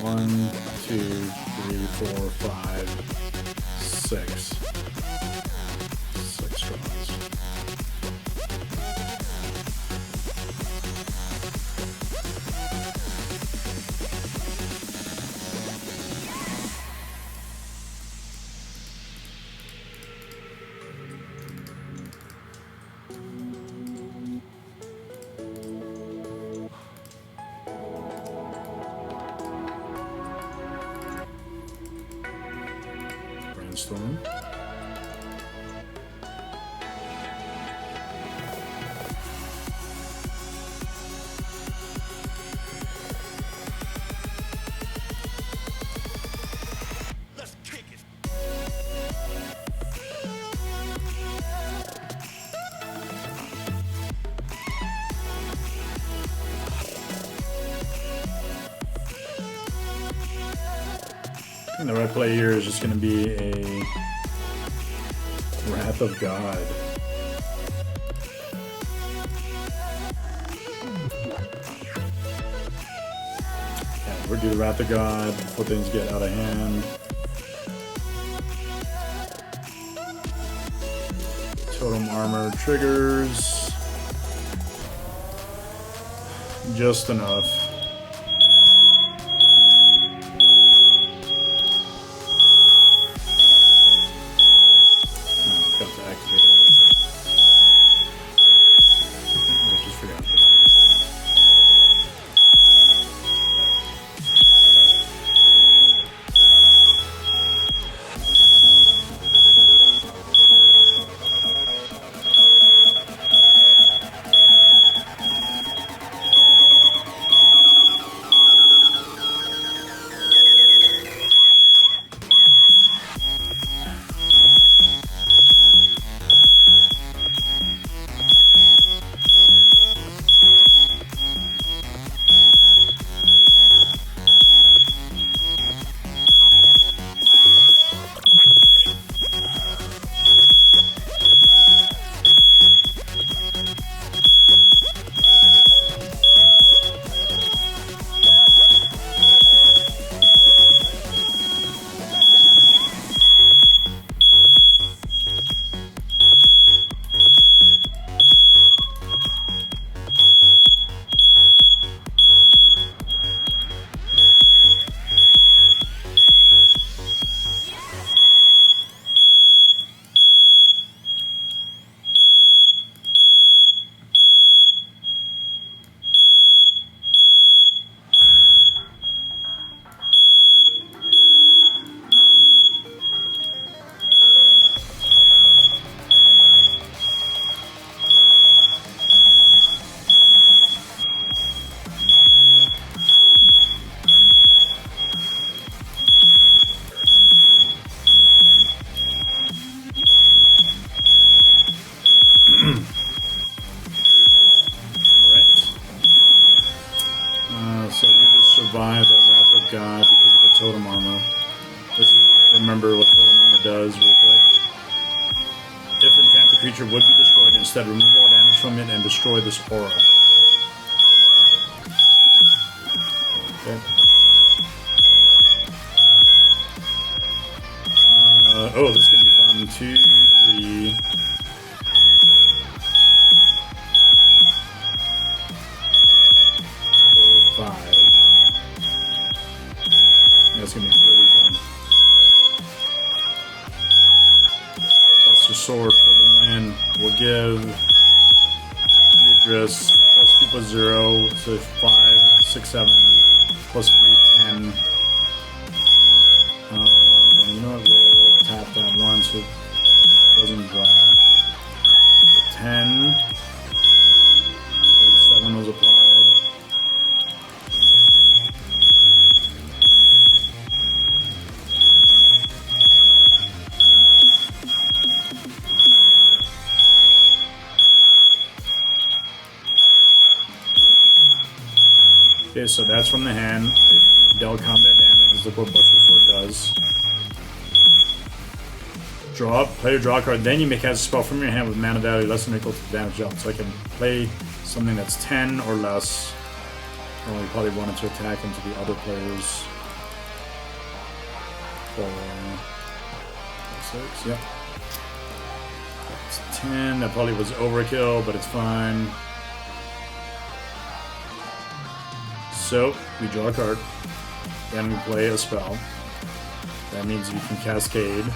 1, 2, 3, 4, 5, 6. 6 draws. Brainstorm. think the right play here is just going to be a Wrath of God. Yeah, we'll do the Wrath of God before things get out of hand. Totem armor triggers. Just enough. Got to activate that. I just forgot. So you just survived the Wrath of God because of the totem armor. Just remember what totem armor does real quick. If enchant, the creature would be destroyed. Instead, remove all damage from it and destroy this aura. Okay. Oh, this is going to be fun. 2, 3... 5. That's gonna be really fun. Plus the sword for the win. We'll give Yidris +2/+0, so 5, 6, 7, +3, 10. You know what? We'll tap that one so it doesn't draw. 10. 7 was applied. Okay, so that's from the hand. I dealt combat damage. Look what Buster Sword does. Draw, play your draw card, then you may cast a spell from your hand with mana value less than or equal to the damage dealt. So I can play something that's 10 or less. Only probably wanted to attack into the other players. 4, 6, yep. That's 10. That probably was overkill, but it's fine. So, we draw a card, then we play a spell. That means you can cascade.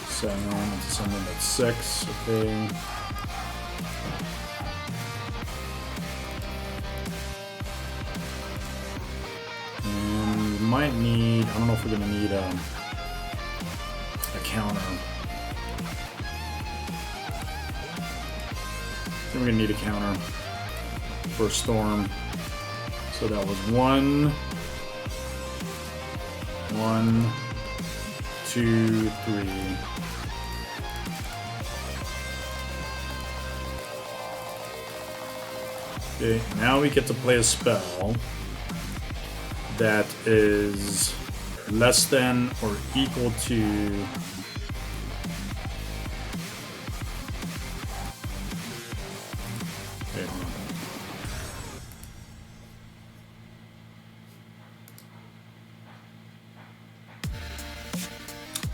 7 into something that's 6, okay. And we might need, I don't know if we're going to need a counter. I think we're going to need a counter for Storm. So that was 1, 2, 3. Okay, now we get to play a spell. that is less than or equal to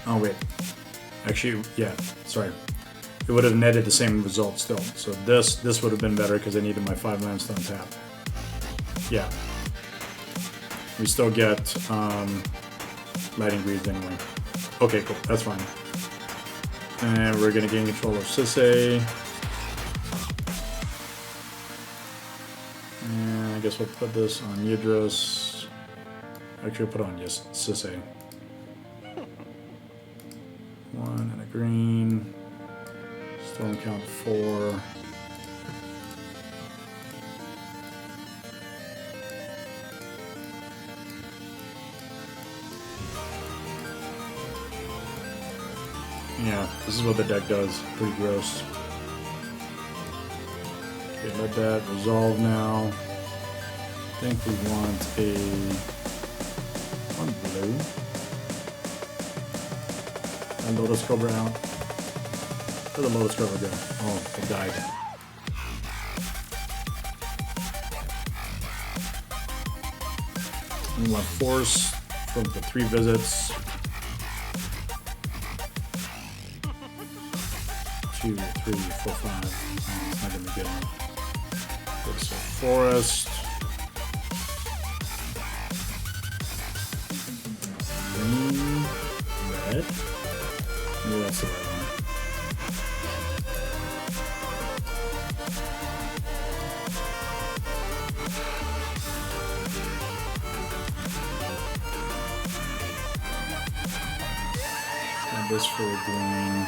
oh wait, actually, yeah, sorry. It would have netted the same result still. So this would have been better because I needed my 5 lands to untap. Yeah. We still get Lighting Greaves anyway. Okay, cool, that's fine. And we're gonna gain control of Sisay. And I guess we'll put this on Yidris. Actually, we'll put on just Sisay. 1 and a green. Storm count 4. Yeah, this is what the deck does. Pretty gross. Okay, let that resolve now. I think we want a one blue. And Lotus Cobra out. Where'd the Lotus Cobra go? Oh, it died. We want Force from the 3 visits. 2, 3, 4, 5. Oh, it's not gonna be good enough. Okay, so Forest. Green, red. Maybe that's the right one. Add this for a green.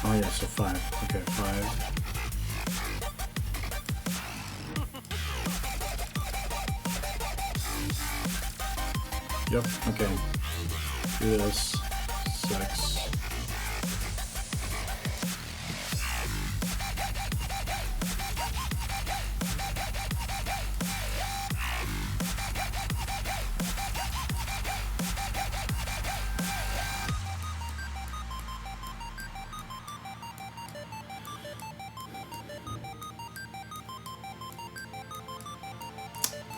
Oh yeah, so 5. Okay, 5. Yep, okay. Do this. 6.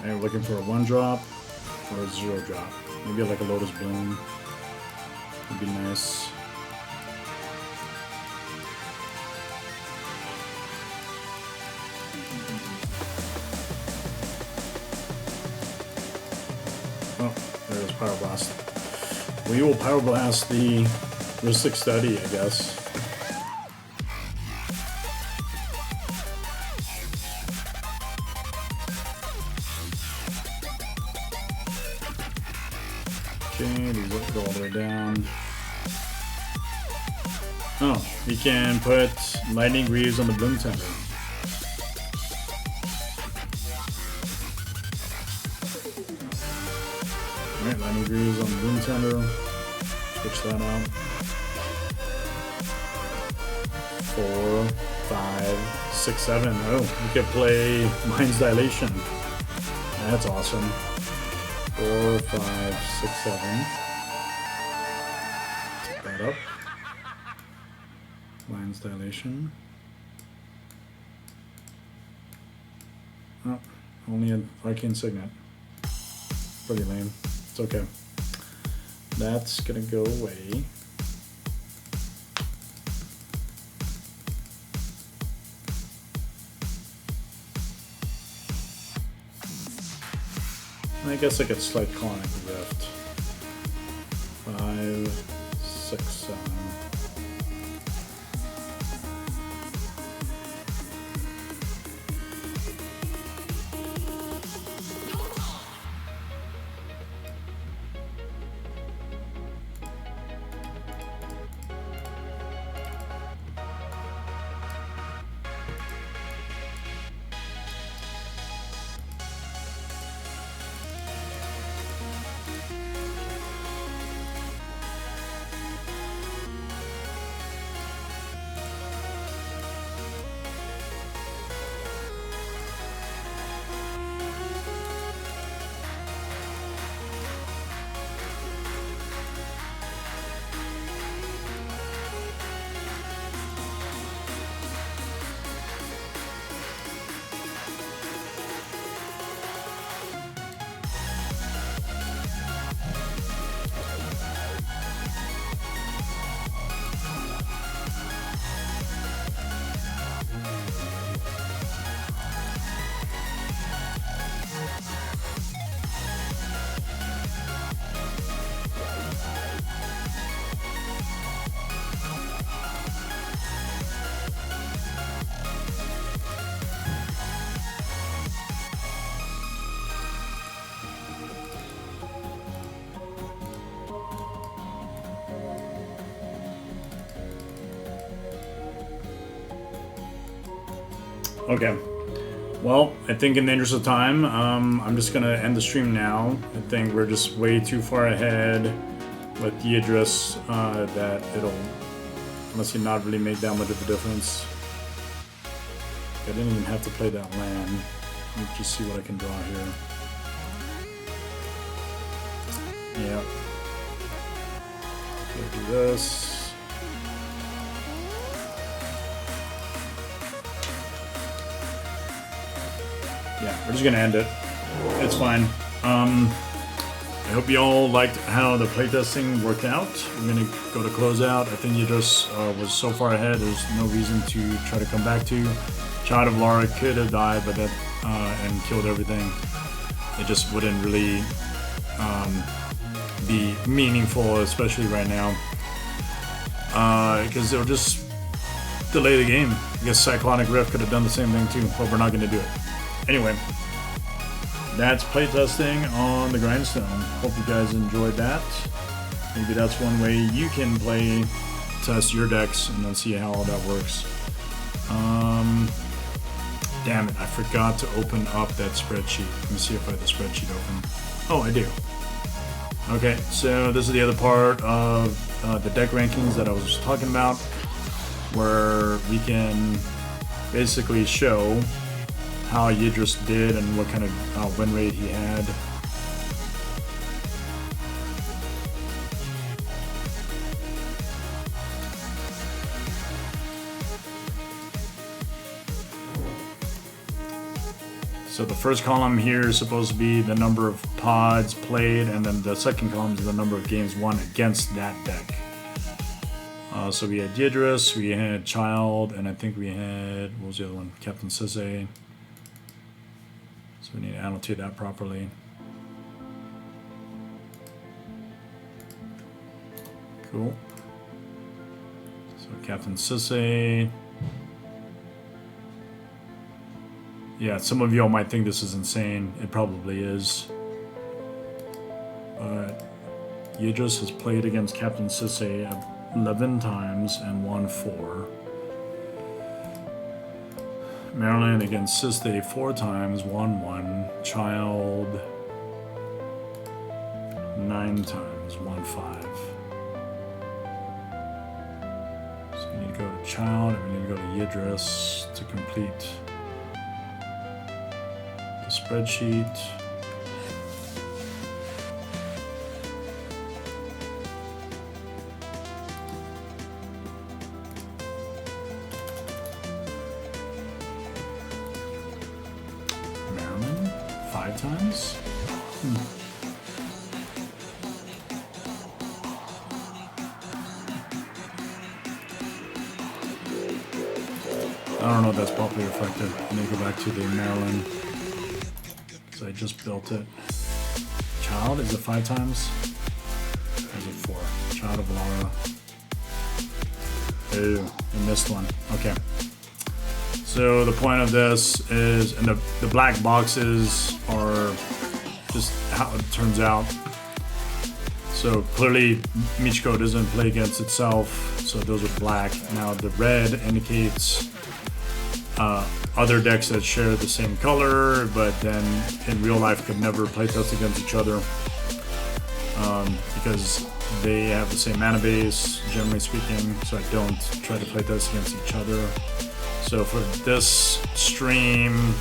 And we're looking for a 1-drop or a 0-drop. Maybe like a Lotus Bloom would be nice. Oh, there's Power Blast. We will Power Blast the Rustic Study, I guess. Okay, these go all the way down. Oh, we can put Lightning Greaves on the Bloom Tender. Alright, Lightning Greaves on the Bloom Tender. Switch that out. 4, 5, 6, 7. Oh, we could play Mind's Dilation. That's awesome. 4, 5, 6, 7. Take that up. Mind's Dilation. Oh, only an Arcane Signet. Pretty lame. It's okay. That's gonna go away. I guess I could Slight Conic Rift. 5, 6, 7. Okay. Well, I think in the interest of time, I'm just gonna end the stream now. I think we're just way too far ahead with Yidris that it'll honestly not really make that much of a difference. I didn't even have to play that land. Let me just see what I can draw here. Yeah. Okay, do this. Yeah, we're just gonna end it. It's fine. I hope you all liked how the playtesting worked out. We're gonna go to close out. I think Yidris was so far ahead, there's no reason to try to come back to. Child of Lara could have died, but that and killed everything. It just wouldn't really be meaningful, especially right now, because they'll just delay the game. I guess Cyclonic Rift could have done the same thing too, but we're not gonna do it. Anyway, that's playtesting on the Grindstone. Hope you guys enjoyed that. Maybe that's one way you can play test your decks and then see how that works. Damn it, I forgot to open up that spreadsheet. Let me see if I have the spreadsheet open. Oh, I do. Okay, so this is the other part of the deck rankings that I was talking about, where we can basically show how Yidris did and what kind of win rate he had. So the first column here is supposed to be the number of pods played, and then the second column is the number of games won against that deck. So we had Yidris, we had Child, and I think we had, what was the other one? Captain Sisse. So we need to annotate that properly. Cool. So Captain Sisse. Yeah, some of y'all might think this is insane. It probably is. But Yidris has played against Captain Sisse 11 times and won 4. Maryland against Sisse 4 times, won 1. Child 9 times, won 5. So we need to go to Child and we need to go to Yidris to complete the spreadsheet. Maryland 5 times? I don't know if that's properly reflected. Let me go back to the Maryland. So I just built it. Child, is it 5 times? Or is it 4? Child of Lara. Ooh, I missed one. Okay. So the point of this is, and the black boxes are just how it turns out. So clearly Michiko doesn't play against itself, so those are black. Now the red indicates other decks that share the same color, but then in real life could never play test against each other because they have the same mana base, generally speaking, so I don't try to play test against each other. So for this stream,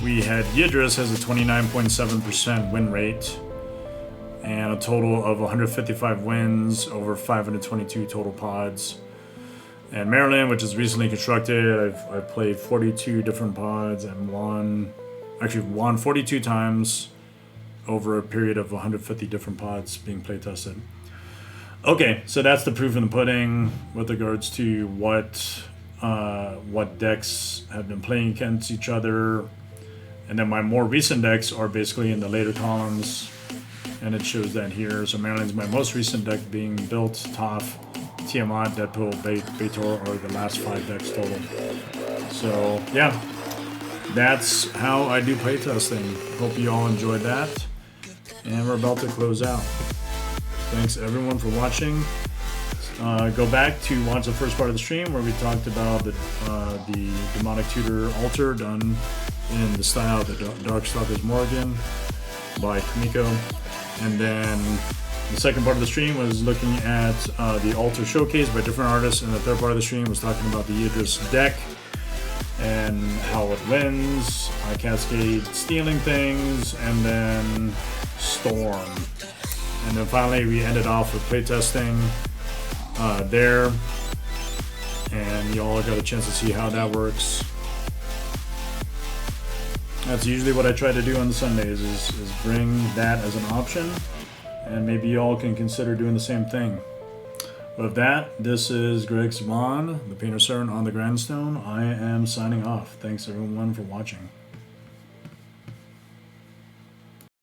we had Yidris has a 29.7% win rate and a total of 155 wins over 522 total pods. And Maryland, which is recently constructed, I've played 42 different pods and won 42 times over a period of 150 different pods being play tested. Okay, so that's the proof in the pudding with regards to what decks have been playing against each other. And then my more recent decks are basically in the later columns, and it shows that here. So Maryland's my most recent deck being built, Toph, Tiamat, Deadpool, Baitor are the last 5 decks total. So yeah, that's how I do playtesting. Hope you all enjoyed that. And we're about to close out. Thanks everyone for watching. Go back to watch the first part of the stream where we talked about the Demonic Tutor altar done in the style of the Darkstalkers Morrigan by Kamiko. And then the second part of the stream was looking at the altar showcase by different artists, and the third part of the stream was talking about the Yidris deck and how it wins, Cascade stealing things, and then Storm. And then finally we ended off with playtesting there, and you all got a chance to see how that works. That's usually what I try to do on the Sundays, is bring that as an option, and maybe you all can consider doing the same thing. With that, this is Greg Saban, the Painter Servant on the Grandstone. I am signing off. Thanks everyone for watching.